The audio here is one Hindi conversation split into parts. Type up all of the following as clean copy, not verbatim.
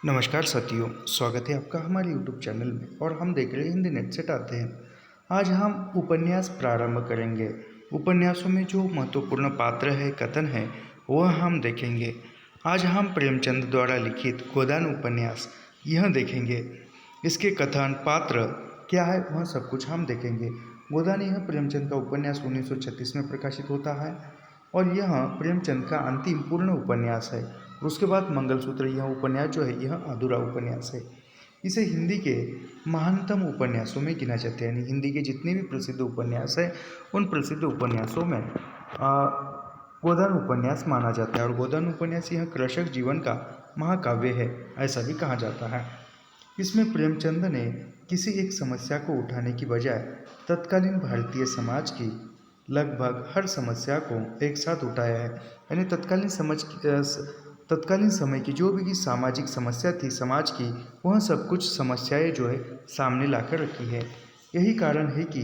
नमस्कार साथियों, स्वागत है आपका हमारे YouTube चैनल में और हम देख रहे हैं हिंदी नेट सेट आते हैं। आज हम उपन्यास प्रारंभ करेंगे। उपन्यासों में जो महत्वपूर्ण पात्र है, कथन है, वह हम देखेंगे। आज हम प्रेमचंद द्वारा लिखित गोदान उपन्यास यह देखेंगे। इसके कथन, पात्र क्या है, वह सब कुछ हम देखेंगे। गोदान यह प्रेमचंद का उपन्यास 1936 में प्रकाशित होता है और यह प्रेमचंद का अंतिम पूर्ण उपन्यास है। उसके बाद मंगलसूत्र यह उपन्यास जो है, यह अधूरा उपन्यास है। इसे हिंदी के महानतम उपन्यासों में गिना जाता है। यानी हिंदी के जितने भी प्रसिद्ध उपन्यास हैं, उन प्रसिद्ध उपन्यासों में गोदान उपन्यास माना जाता है। और गोदान उपन्यास यह कृषक जीवन का महाकाव्य है, ऐसा भी कहा जाता है। इसमें प्रेमचंद ने किसी एक समस्या को उठाने की बजाय तत्कालीन भारतीय समाज की लगभग हर समस्या को एक साथ उठाया है। यानी तत्कालीन समय की जो भी सामाजिक समस्या थी समाज की, वह सब कुछ समस्याएं जो है सामने लाकर रखी है। यही कारण है कि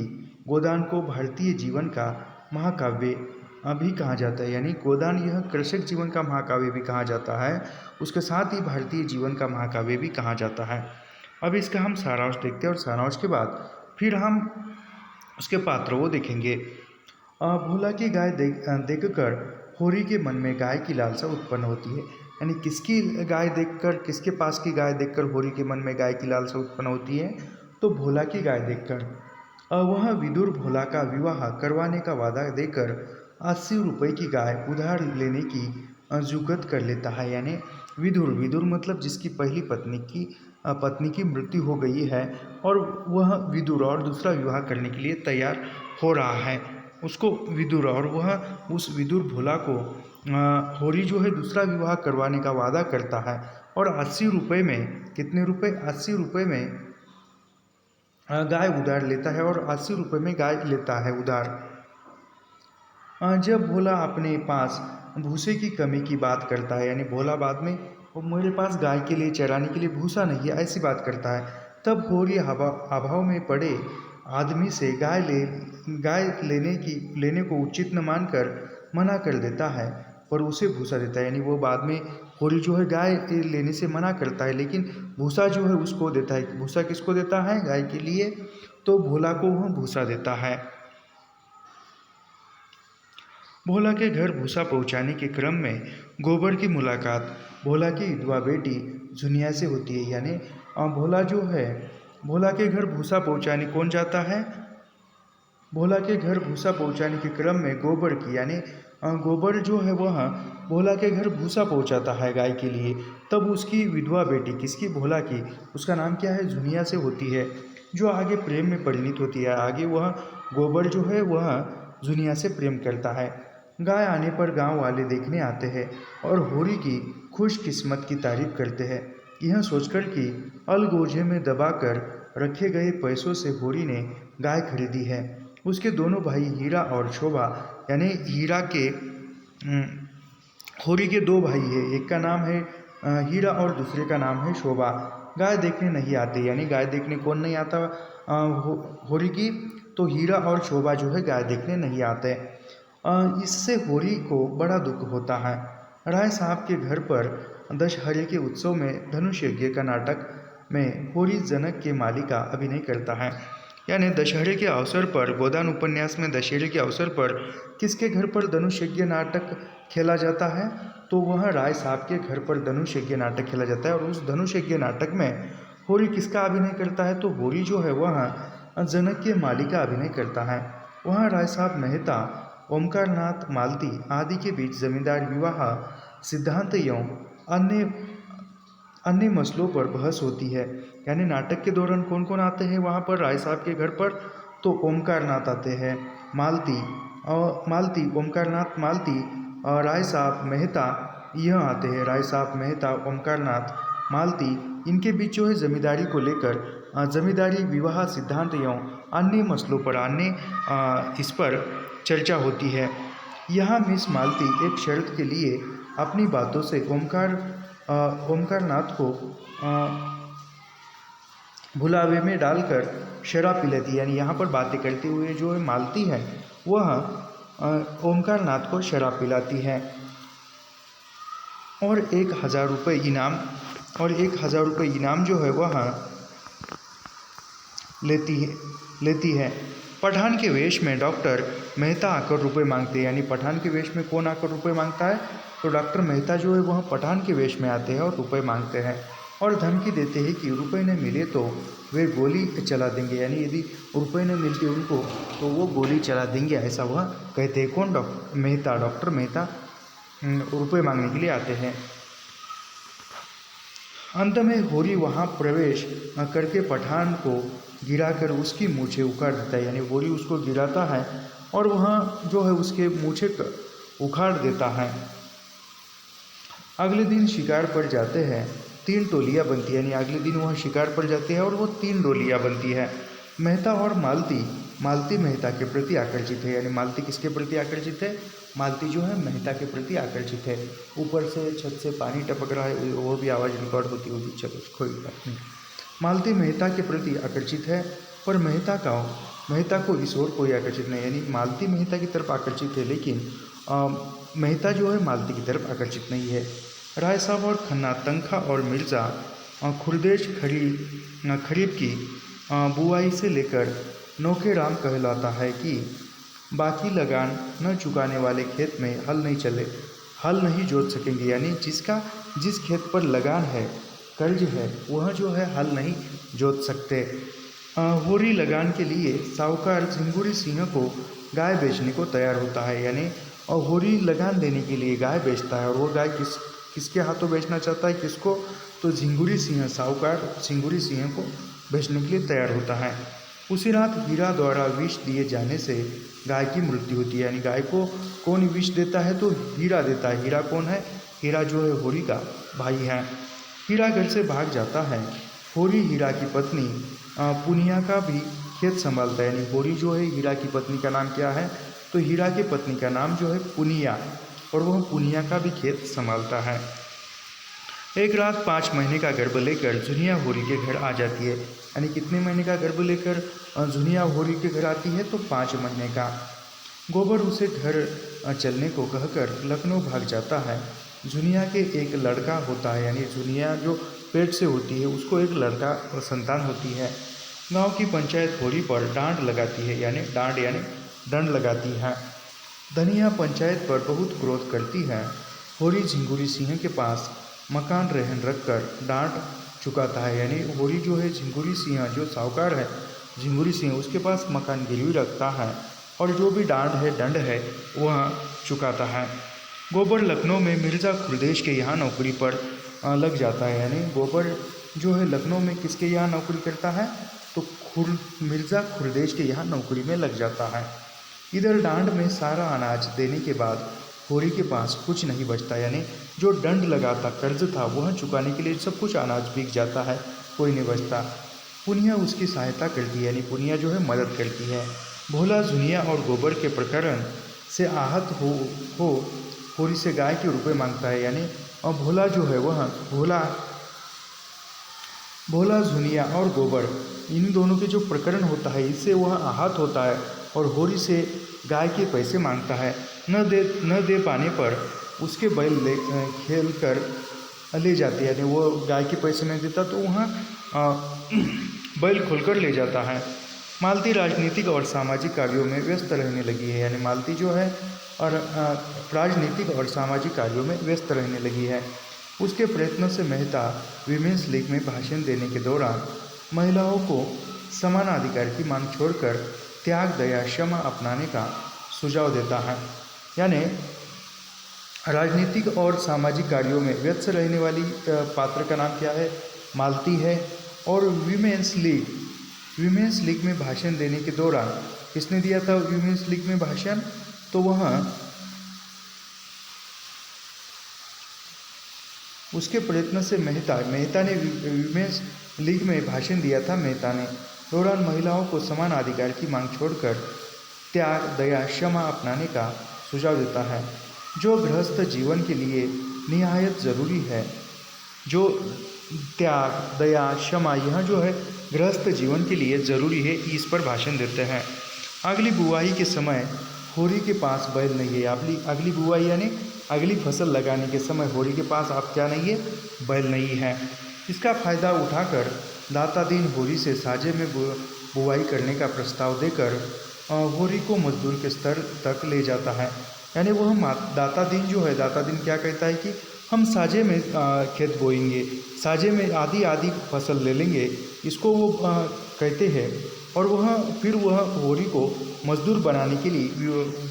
गोदान को भारतीय जीवन का महाकाव्य भी कहा जाता है। यानी गोदान यह कृषक जीवन का महाकाव्य भी कहा जाता है, उसके साथ ही भारतीय जीवन का महाकाव्य भी कहा जाता है। अब इसका हम सारांश देखते हैं और सारांश के बाद फिर हम उसके पात्रों को देखेंगे। भोला की गाय देखकर होरी के मन में गाय की लालसा उत्पन्न होती है। यानी किसकी गाय देखकर, किसके पास की गाय देखकर होरी के मन में गाय की लालसा उत्पन्न होती है? तो भोला की गाय देखकर। वह विदुर भोला का विवाह करवाने का वादा देकर 80 रुपये की गाय उधार लेने की जुगत कर लेता है। यानी विदुर मतलब जिसकी पहली पत्नी की मृत्यु हो गई है और वह विदुर और दूसरा विवाह करने के लिए तैयार हो रहा है, उसको विदुर, और वह उस विदुर भोला को होरी जो है दूसरा विवाह करवाने का वादा करता है और 80 रुपये में, कितने रुपए? 80 रुपये में गाय उधार लेता है और 80 रुपये में गाय लेता है उधार। जब भोला अपने पास भूसे की कमी की बात करता है, यानी भोला बाद में वो मेरे पास गाय के लिए चराने के लिए भूसा नहीं है ऐसी बात करता है, तब होरी अभाव में पड़े आदमी से गाय लेने को उचित न मानकर मना कर देता है, पर उसे भूसा देता है। यानी वो बाद में होरी जो है गाय लेने से मना करता है, लेकिन भूसा जो है उसको देता है। भूसा किसको देता है? गाय के लिए। तो भोला को वह भूसा देता है। भोला के घर भूसा पहुंचाने के क्रम में गोबर की मुलाकात भोला की विधवा बेटी जुनिया से होती है। यानी भोला जो है, भोला के घर भूसा पहुंचाने कौन जाता है? भोला के घर भूसा पहुंचाने के क्रम में गोबर की, यानी गोबर जो है वह भोला के घर भूसा पहुंचाता है गाय के लिए। तब उसकी विधवा बेटी, किसकी? भोला की, उसका नाम क्या है? जुनिया से होती है, जो आगे प्रेम में परिणित होती है। आगे वह गोबर जो है वह जुनिया से प्रेम करता है। गाय आने पर गांव वाले देखने आते हैं और होरी की खुश किस्मत की तारीफ करते हैं, यह सोचकर कि अलगोजे में दबाकर रखे गए पैसों से होरी ने गाय खरीदी है। उसके दोनों भाई हीरा और शोभा, यानी होरी के दो भाई है, एक का नाम है हीरा और दूसरे का नाम है शोभा, गाय देखने नहीं आते। यानी गाय देखने कौन नहीं आता होरी की? तो हीरा और शोभा जो है गाय देखने नहीं आते। इससे होरी को बड़ा दुख होता है। राय साहब के घर पर दशहरे के उत्सव में धनुष यज्ञ का नाटक में होरी जनक के माली का अभिनय करता है। यानी दशहरे के अवसर पर, गोदान उपन्यास में दशहरे के अवसर पर किसके घर पर धनुष यज्ञ नाटक खेला जाता है? तो वह राय साहब के घर पर धनुष यज्ञ नाटक खेला जाता है। और उस धनुष यज्ञ नाटक में होरी किसका अभिनय करता है? तो होरी जो है वह जनक के माली का अभिनय करता है। वहाँ राय साहब मेहता, ओमकारनाथ मालती आदि के बीच जमींदार विवाह सिद्धांत एवं अन्य मसलों पर बहस होती है। यानी नाटक के दौरान कौन कौन आते हैं वहाँ पर राय साहब के घर पर? तो ओमकारनाथ आते हैं, मालती ओमकारनाथ मालती और राय साहब मेहता यह आते हैं। राय साहब मेहता, ओमकारनाथ मालती, इनके बीच जो है जमींदारी को लेकर जमींदारी विवाह सिद्धांत एवं अन्य मसलों पर इस पर चर्चा होती है। यहाँ मिस मालती एक शर्त के लिए अपनी बातों से ओमकारनाथ को भुलावे में डालकर शराब पिलाती है। यानी यहाँ पर बातें करते हुए जो मालती है वह ओमकारनाथ को शराब पिलाती है और 1000 रुपये इनाम और 1000 रुपये इनाम जो है वह लेती है। पठान के वेश में डॉक्टर मेहता आकर रुपए मांगते हैं, यानी पठान के वेश में कौन आकर रुपए मांगता है? तो डॉक्टर मेहता जो है वह पठान के वेश में आते हैं और रुपए मांगते हैं और धमकी देते हैं कि रुपए न मिले तो वे गोली चला देंगे, यानी यदि रुपए न मिलते उनको तो वो गोली चला देंगे, ऐसा वह कहते हैं। कौन? डॉक्टर मेहता रुपए मांगने के लिए आते हैं। अंत में होरी वहाँ प्रवेश करके पठान को गिराकर उसकी मूछें उखाड़ देता है, यानी होरी उसको गिराता है और वहाँ जो है उसके मूछें उखाड़ देता है। अगले दिन शिकार पर जाते हैं, 3 टोलियाँ बनती है, यानी अगले दिन वह शिकार पर जाते हैं और वो 3 टोलियाँ बनती है। मेहता और मालती मेहता के प्रति आकर्षित है, यानी मालती किसके प्रति आकर्षित है? मालती जो है मेहता के प्रति आकर्षित है। ऊपर से छत से पानी टपक रहा है, वो भी आवाज़ रिकॉर्ड होती होगी, चलो कोई बात नहीं। मालती मेहता के प्रति आकर्षित है, पर मेहता को इस ओर कोई आकर्षित नहीं, यानी मालती मेहता की तरफ आकर्षित है, लेकिन मेहता जो है मालती की तरफ आकर्षित नहीं है। राय साहब और खन्ना, तनखा और मिर्ज़ा खुरदेश खरीब की बुआई से लेकर नौखे राम कहलाता है कि बाकी लगान न चुकाने वाले खेत में हल नहीं जोत सकेंगे, यानी जिस खेत पर लगान है, कर्ज है, वह जो है हल नहीं जोत सकते। होरी लगान के लिए साहूकार झिंगुरी सिंह को गाय बेचने को तैयार होता है, यानी और होरी लगान देने के लिए गाय बेचता है और वो गाय किसके हाथों बेचना चाहता है? किसको? तो झिंगुरी सिंह, साहूकार झिंगुरी सिंह को बेचने के लिए तैयार होता है। उसी रात हीरा द्वारा विष दिए जाने से गाय की मृत्यु होती है, यानी गाय को कौन विष देता है? तो हीरा देता है। हीरा कौन है? हीरा जो है होरी का भाई है। हीरा घर से भाग जाता है। होरी हीरा की पत्नी पुनिया का भी खेत संभालता है, यानी होरी जो है हीरा की पत्नी का नाम क्या है? तो हीरा की पत्नी का नाम जो है पुनिया, और वह पुनिया का भी खेत संभालता है। एक रात 5 महीने का गर्भ लेकर जुनिया होरी के घर आ जाती है, यानी कितने महीने का गर्भ लेकर जुनिया होरी के घर आती है? तो 5 महीने का। गोबर उसे घर चलने को कहकर लखनऊ भाग जाता है। जुनिया के एक लड़का होता है, यानी जुनिया जो पेट से होती है उसको एक लड़का संतान होती है। गांव की पंचायत होरी पर डांट लगाती है, यानी दंड लगाती है। धनिया पंचायत पर बहुत क्रोध करती है। होरी झिंगुरी सिंह के पास मकान रहन रखकर डांट चुकाता है, यानी होरी जो है झिंगुरी सिंह जो साहूकार है झिंगुरी सिंह उसके पास मकान गिरवी रखता है और जो भी दंड है वह चुकाता है। गोबर लखनऊ में मिर्ज़ा खुरदेश के यहाँ नौकरी पर लग जाता है, यानी गोबर जो है लखनऊ में किसके यहाँ नौकरी करता है? तो मिर्ज़ा खुरदेश के यहाँ नौकरी में लग जाता है। इधर डांड में सारा अनाज देने के बाद होरी के पास कुछ नहीं बचता, यानी जो दंड लगा था, कर्ज था, वह चुकाने के लिए सब कुछ अनाज बिक जाता है, कोई नहीं बचता। पुनिया उसकी सहायता करती है, यानी पुनिया जो है मदद करती है। भोला जुनिया और गोबर के प्रकरण से आहत हो होरी से गाय के रुपए मांगता है, यानी और भोला जो है वह भोला जुनिया और गोबर इन दोनों के जो प्रकरण होता है इससे वह आहत होता है और होरी से गाय के पैसे मांगता है। न दे पाने पर उसके बैल खेल कर ले जाते हैं, यानी वो गाय के पैसे नहीं देता तो वहाँ बैल खोलकर ले जाता है। मालती राजनीतिक और सामाजिक कार्यों में व्यस्त रहने लगी है, यानी मालती जो है और राजनीतिक और सामाजिक कार्यों में व्यस्त रहने लगी है। उसके प्रयत्नों से मेहता विमेंस लीग में भाषण देने के दौरान महिलाओं को समान अधिकार की मांग छोड़कर त्याग, दया, क्षमा अपनाने का सुझाव देता है। यानी राजनीतिक और सामाजिक कार्यों में व्यस्त रहने वाली पात्र का नाम क्या है? मालती है। और विमेंस लीग में भाषण देने के दौरान किसने दिया था विमेंस लीग में भाषण? तो वह उसके प्रयत्न से मेहता ने विमेंस लीग में भाषण दिया था। मेहता ने दौरान महिलाओं को समान अधिकार की मांग छोड़कर त्याग, दया, क्षमा अपनाने का सुझाव देता है, जो गृहस्थ जीवन के लिए निहायत ज़रूरी है। जो त्याग, दया, क्षमा यह जो है गृहस्थ जीवन के लिए ज़रूरी है, इस पर भाषण देते हैं। अगली बुआई के समय होरी के पास बैल नहीं है। अगली बुआई यानी अगली फसल लगाने के समय होरी के पास आप क्या नहीं है, बैल नहीं है। इसका फायदा उठाकर दाता दीन होरी से साझे में बुवाई करने का प्रस्ताव देकर होरी को मजदूर के स्तर तक ले जाता है। यानी वह दाता दीन जो है, दाता दीन क्या कहता है कि हम साझे में खेत बोएंगे, साझे में आधी आधी फसल ले लेंगे, इसको वो कहते हैं। और फिर वह होरी को मजदूर बनाने के लिए,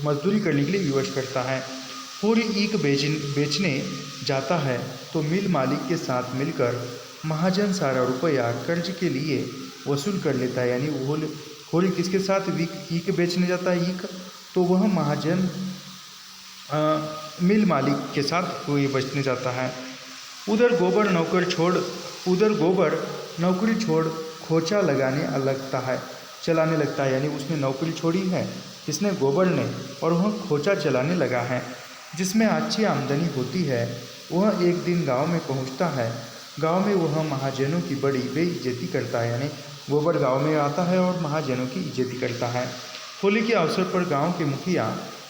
मजदूरी करने के लिए विवश करता है। होरी ईख बेचने जाता है तो मिल मालिक के साथ मिलकर महाजन सारा रुपया कर्ज के लिए वसूल कर लेता है। यानी होरी किसके साथ ईख बेचने जाता है, ईख, तो वह महाजन मिल मालिक के साथ वो बचने जाता है। उधर गोबर नौकरी छोड़ खोचा चलाने लगता है। यानी उसने नौकरी छोड़ी है, इसने गोबर ने, और वह खोचा चलाने लगा है जिसमें अच्छी आमदनी होती है। वह एक दिन गांव में पहुंचता है। गांव में वह महाजनों की बड़ी बेइज्जती करता है। यानी गोबर गांव में आता है और महाजनों की इज्जती करता है। होली के अवसर पर गांव के मुखिया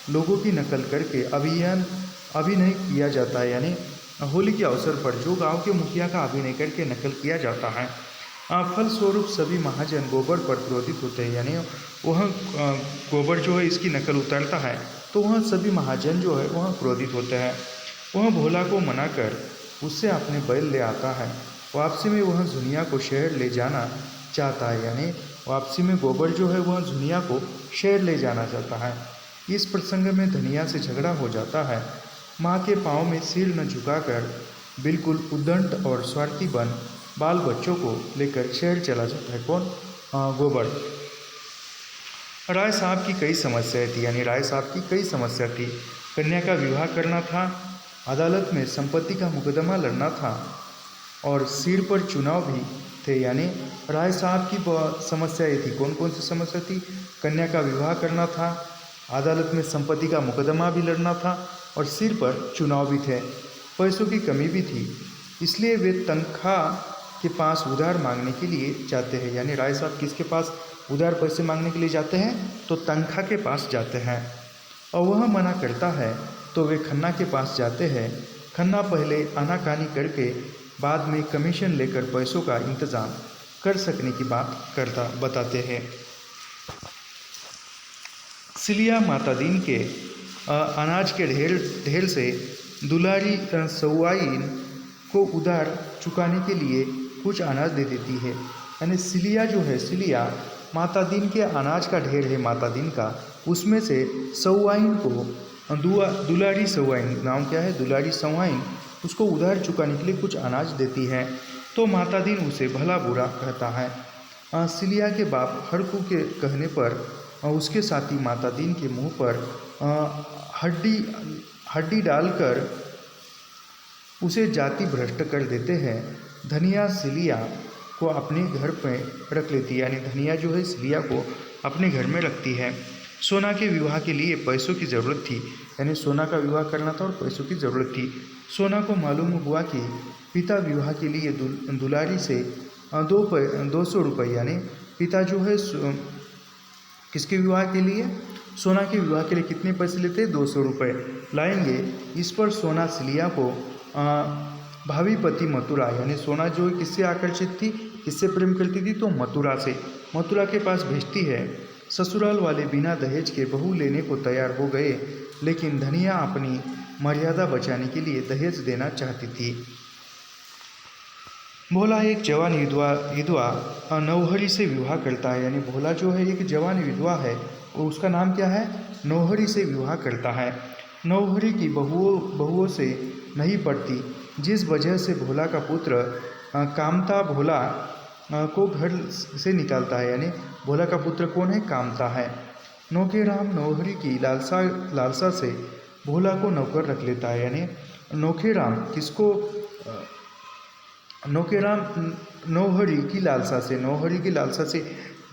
लोगों की नकल करके अभिनय किया जाता है। यानी होली के अवसर पर जो गांव के मुखिया का अभिनय करके नकल किया जाता है, फलस्वरूप सभी महाजन गोबर पर क्रोधित होते हैं। यानी वह गोबर जो है इसकी नकल उतारता है तो वह सभी महाजन जो है वह क्रोधित होते हैं। वह भोला को मनाकर उससे अपने बैल ले आता है। वापसी में वह झुनिया को शहर ले जाना चाहता है। यानी वापसी में गोबर जो है वह झुनिया को शहर ले जाना चाहता है। इस प्रसंग में धनिया से झगड़ा हो जाता है। माँ के पाँव में सिर न झुकाकर बिल्कुल उद्दंड और स्वार्थी बन बाल बच्चों को लेकर शहर चला जाता है। कौन? गोबर। राय साहब की कई समस्याएं थी। यानी राय साहब की कई समस्या थी। कन्या का विवाह करना था, अदालत में संपत्ति का मुकदमा लड़ना था और सिर पर चुनाव भी थे। यानी राय साहब की समस्याएं थी। कौन कौन सी समस्या थी? कन्या का विवाह करना था, अदालत में संपत्ति का मुकदमा भी लड़ना था और सिर पर चुनाव भी थे। पैसों की कमी भी थी, इसलिए वे तनख्वाह के पास उधार मांगने के लिए जाते हैं। यानी राय साहब किसके पास उधार पैसे मांगने के लिए जाते हैं? तो तनख्वाह के पास जाते हैं और वह मना करता है तो वे खन्ना के पास जाते हैं। खन्ना पहले आनाकानी करके बाद में कमीशन लेकर पैसों का इंतज़ाम कर सकने की बात बताते हैं। सिलिया माता दीन के अनाज के ढेर से दुलारी सौआइन को उधार चुकाने के लिए कुछ अनाज दे देती है। यानी सिलिया जो है, सिलिया माता दीन के अनाज का ढेर है माता दीन का, उसमें से सौआइन को दुलारी सौआइन, नाम क्या है? दुलारी सौआइन, उसको उधार चुकाने के लिए कुछ अनाज देती है तो माता दीन उसे भला बुरा कहता है। सिलिया के बाप हड़कू के कहने पर उसके साथी माता दीन के मुंह पर हड्डी डालकर उसे जाति भ्रष्ट कर देते हैं। धनिया सिलिया को अपने घर में रख लेती है। यानी धनिया जो है सिलिया को अपने घर में रखती है। सोना के विवाह के लिए पैसों की ज़रूरत थी। यानी सोना का विवाह करना था और पैसों की ज़रूरत थी। सोना को मालूम हुआ कि पिता विवाह के लिए दुलारी से 200 रुपये, यानी पिता जो है किसके विवाह के लिए? सोना के विवाह के लिए कितने पैसे लेते? 200 रुपये लाएंगे। इस पर सोना सिलिया को भावी पति मथुरा, यानी सोना जो किससे आकर्षित थी, किससे प्रेम करती थी? तो मथुरा से, मथुरा के पास भेजती है। ससुराल वाले बिना दहेज के बहू लेने को तैयार हो गए, लेकिन धनिया अपनी मर्यादा बचाने के लिए दहेज देना चाहती थी। भोला एक जवान विधवा नौहरी से विवाह करता है। यानी भोला जो है एक जवान विधवा है और उसका नाम क्या है? नौहरी से विवाह करता है। नौहरी की बहुओं से नहीं पड़ती, जिस वजह से भोला का पुत्र कामता भोला को घर से निकालता है। यानी भोला का पुत्र कौन है? कामता है। नौखेराम नौहरी की लालसा से भोला को नौकर रख लेता है। यानी नौखेराम नौहरी की लालसा से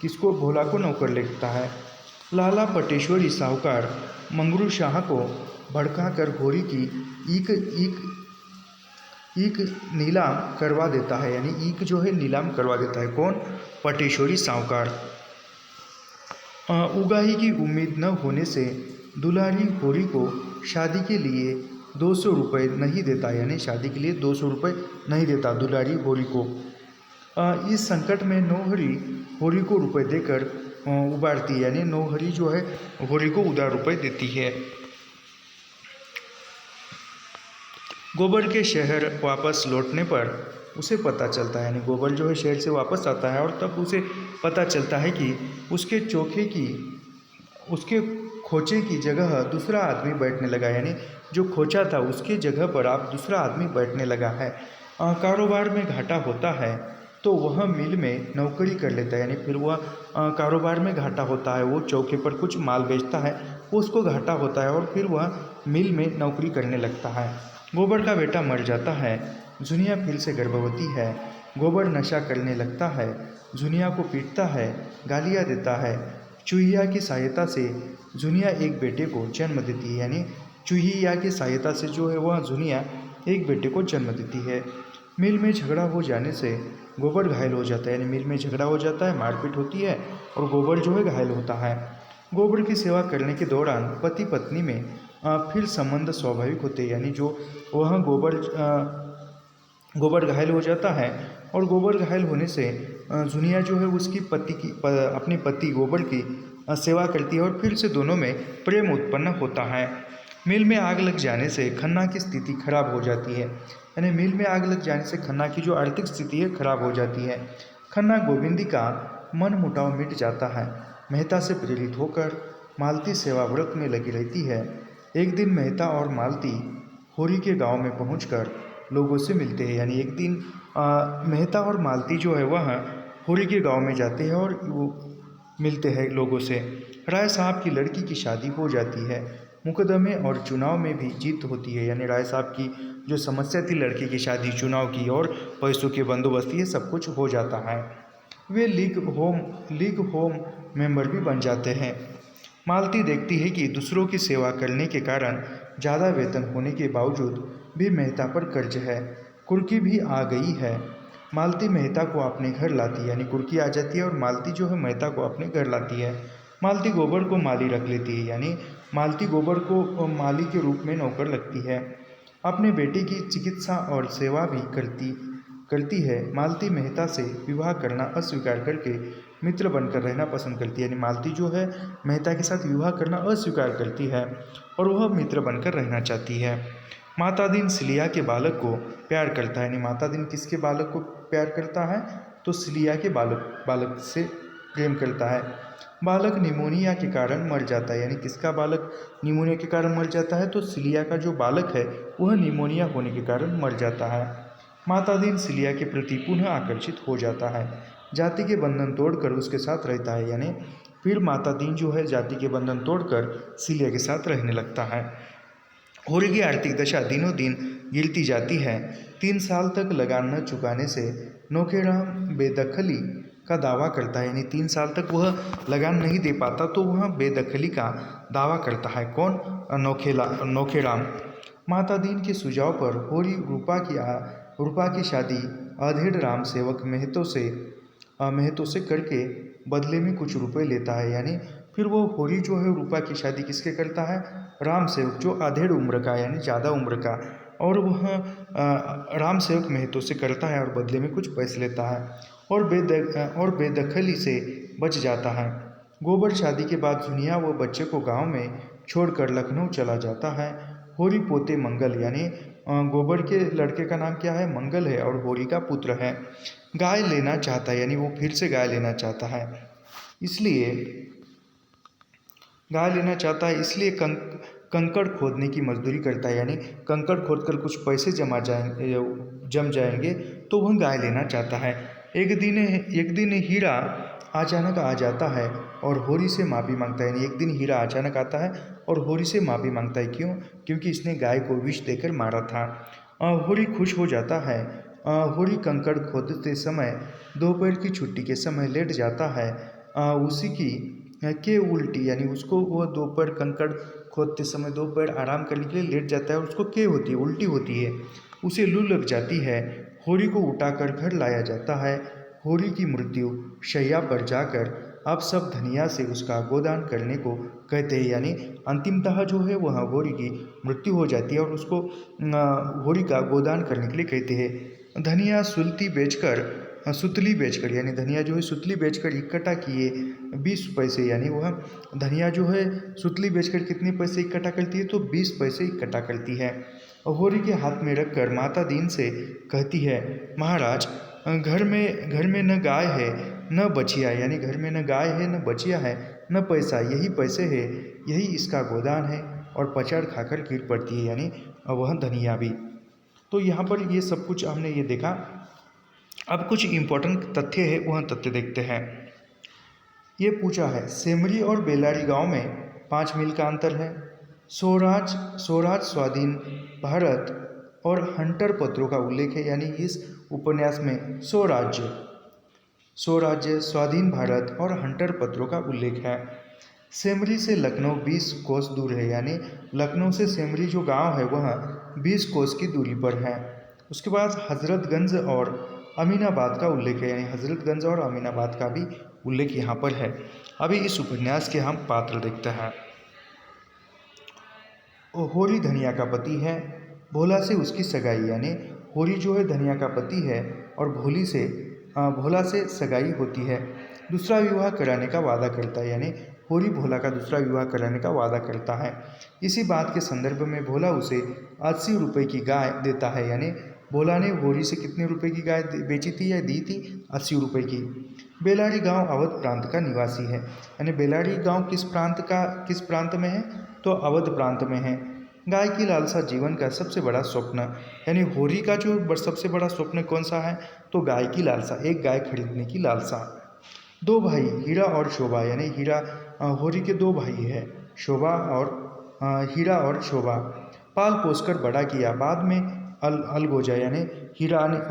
किसको? भोला को नौकर लेता है। लाला पटेश्वरी साहूकार मंगरू शाह को भड़काकर होरी की ईक नीलाम करवा देता है। यानी ईक जो है नीलाम करवा देता है। कौन? पटेश्वरी साहूकार। उगाही की उम्मीद न होने से दुलारी होरी को शादी के लिए ₹200 नहीं देता, यानी शादी के लिए ₹200 नहीं देता दुलारी होरी को। इस संकट में नौहरी होरी को रुपए देकर उबारती है, यानी नौहरी जो है होरी को उधार रुपए देती है। गोबर के शहर वापस लौटने पर उसे पता चलता है, यानी गोबर जो है शहर से वापस आता है और तब उसे पता चलता है कि उसके खोचे की जगह दूसरा आदमी बैठने लगा, यानी जो खोचा था उसके जगह पर अब दूसरा आदमी बैठने लगा है। कारोबार में घाटा होता है तो वह मिल में नौकरी कर लेता है, यानी फिर वह कारोबार में घाटा होता है, वो चौके पर कुछ माल बेचता है, उसको घाटा होता है और फिर वह मिल में नौकरी करने लगता है। गोबर का बेटा मर जाता है, जुनिया फिर से गर्भवती है। गोबर नशा करने लगता है, जुनिया को पीटता है, गालियाँ देता है। चूहिया की सहायता से जुनिया एक बेटे को जन्म देती है, यानी चूहिया की सहायता से जो है वह जुनिया एक बेटे को जन्म देती है। मिल में झगड़ा हो जाने से गोबर घायल हो जाता है, यानी मिल में झगड़ा हो जाता है, मारपीट होती है और गोबर जो है घायल होता है। गोबर की सेवा करने के दौरान पति पत्नी में फिर संबंध स्वाभाविक होते हैं, यानी जो वह गोबर घायल हो जाता है और गोबर घायल होने से जुनिया जो है उसकी अपने पति गोबर की सेवा करती है और फिर से दोनों में प्रेम उत्पन्न होता है। मिल में आग लग जाने से खन्ना की स्थिति खराब हो जाती है, यानी मिल में आग लग जाने से खन्ना की जो आर्थिक स्थिति है खराब हो जाती है। खन्ना गोविंदी का मन मुटाव मिट जाता है। मेहता से प्रेरित होकर मालती सेवा व्रत में लगी रहती है। एक दिन मेहता और मालती होरी के गांव में पहुंचकर लोगों से मिलते हैं, यानी एक दिन मेहता और मालती जो है वह होरी के गांव में जाते हैं और वो मिलते हैं लोगों से। राय साहब की लड़की की शादी हो जाती है। मुकदमे और चुनाव में भी जीत होती है, यानी राय साहब की जो समस्या थी लड़की की शादी, चुनाव की और पैसों के बंदोबस्त, ये सब कुछ हो जाता है। वे लीग होम मेंबर भी बन जाते हैं। मालती देखती है कि दूसरों की सेवा करने के कारण ज़्यादा वेतन होने के बावजूद भी मेहता पर कर्ज है। कुर्की भी आ गई है। मालती मेहता को अपने घर लाती है, यानी कुर्की आ जाती है और मालती जो है मेहता को अपने घर लाती है। मालती गोबर को माली रख लेती है, यानी मालती गोबर को माली के रूप में नौकर लगती है। अपने बेटे की चिकित्सा और सेवा भी करती है। मालती मेहता से विवाह करना अस्वीकार करके मित्र बनकर रहना पसंद करती है, यानी मालती जो है मेहता के साथ विवाह करना अस्वीकार करती है और वह मित्र बनकर रहना चाहती है। मातादीन सिलिया के बालक को प्यार करता है, यानी मातादीन किसके बालक को प्यार करता है तो सिलिया के बालक से प्रेम करता है। बालक निमोनिया के कारण मर जाता है, यानी किसका बालक निमोनिया के कारण मर जाता है तो सिलिया का जो बालक है वह निमोनिया होने के कारण मर जाता है। मातादीन सिलिया के प्रति पुनः आकर्षित हो जाता है, जाति के बंधन तोड़कर उसके साथ रहता है, यानी फिर मातादीन जो है जाति के बंधन तोड़कर सिलिया के साथ रहने लगता है। होरी की आर्थिक दशा दिनों दिन गिरती जाती है। 3 साल तक लगान न चुकाने से नौखेराम बेदखली का दावा करता है, यानी 3 साल तक वह लगान नहीं दे पाता तो वह बेदखली का दावा करता है। कौन? नौखेराम। मातादीन के सुझाव पर होरी रूपा की शादी अधेड़ राम सेवक महतो से करके बदले में कुछ रुपए लेता है, यानी फिर वो होरी जो है रूपा की शादी किसके करता है? राम सेवक जो अधेड़ उम्र का, यानी ज़्यादा उम्र का, और वह राम सेवक महतो से करता है और बदले में कुछ पैसे लेता है और बेदखली से बच जाता है। गोबर शादी के बाद जुनिया वो बच्चे को गांव में छोड़कर लखनऊ चला जाता है। होरी पोते मंगल, यानी गोबर के लड़के का नाम क्या है? मंगल है और होरी का पुत्र है। गाय लेना चाहता है, यानी वो फिर से गाय लेना चाहता है, इसलिए कंकड़ खोदने की मजदूरी करता है, यानी कंकड़ खोदकर कुछ पैसे जम जाएंगे तो वह गाय लेना चाहता है। एक दिन हीरा अचानक आ जाता है और होरी से माफ़ी मांगता है, यानी एक दिन हीरा अचानक आता है और होरी से माफ़ी मांगता है। क्यों? क्योंकि इसने गाय को विष देकर मारा था। होरी खुश हो जाता है। होरी कंकड़ खोदते समय दोपहर की छुट्टी के समय लेट जाता है। उसी की के उल्टी, यानी उसको वो दोपहर कंकड़ खोदते समय दोपहर आराम करने के लिए लेट जाता है और उसको के होती है? उल्टी होती है। उसे लू लग जाती है। होरी को उठाकर घर लाया जाता है। होरी की मृत्यु शैया पर जाकर अब सब धनिया से उसका गोदान करने को कहते हैं। यानी अंतिमतः जो है वह होरी की मृत्यु हो जाती है और उसको होरी का गोदान करने के लिए कहते हैं। धनिया सुतली बेचकर यानी धनिया जो है सुतली बेचकर इकट्ठा किए 20 पैसे, यानी वह धनिया जो है सुतली बेचकर कितने पैसे इकट्ठा करती है तो 20 पैसे इकट्ठा करती है। होरी के हाथ में रखकर माता दीन से कहती है, महाराज घर में न गाय है न बछिया, यानी घर में न गाय है न बछिया है न पैसा, यही पैसे है, यही इसका गोदान है। और पचड़ खाकर गिर पड़ती है, यानी वह धनिया भी। तो यहाँ पर ये सब कुछ हमने ये देखा। अब कुछ इम्पोर्टेंट तथ्य है, वह तथ्य देखते हैं। ये पूछा है, सेमरी और बेलारी गांव में 5 मील का अंतर है। स्वराज स्वाधीन भारत और हंटर पत्रों का उल्लेख है, यानी इस उपन्यास में स्वराज्य स्वाधीन भारत और हंटर पत्रों का उल्लेख है। सेमरी से लखनऊ 20 कोस दूर है, यानी लखनऊ से सेमरी जो गांव है वह 20 कोस की दूरी पर है। उसके बाद हजरतगंज और अमीनाबाद का उल्लेख है, यानी हजरतगंज और अमीनाबाद का भी उल्लेख यहाँ पर है। अभी इस उपन्यास के हम पात्र देखते हैं। होरी धनिया का पति है, भोला से उसकी सगाई, यानी होरी जो है धनिया का पति है और भोला से सगाई होती है। दूसरा विवाह कराने का वादा करता है, यानी होरी भोला का दूसरा विवाह कराने का वादा करता है। इसी बात के संदर्भ में भोला उसे 80 रुपये की गाय देता है, यानी भोला ने होरी से कितने रुपए की गाय बेची थी या दी थी? 80 रुपये की। बेलारी गांव अवध प्रांत का निवासी है, यानी बेलारी गांव किस प्रांत में है? तो अवध प्रांत में है। गाय की लालसा जीवन का सबसे बड़ा स्वप्न, यानी होरी का जो सबसे बड़ा स्वप्न कौन सा है? तो गाय की लालसा, एक गाय खरीदने की लालसा। 2 भाई हीरा और शोभा, यानी होरी के 2 भाई है, हीरा और शोभा। पाल पोसकर बड़ा किया, बाद में अलग हो जाए, यानी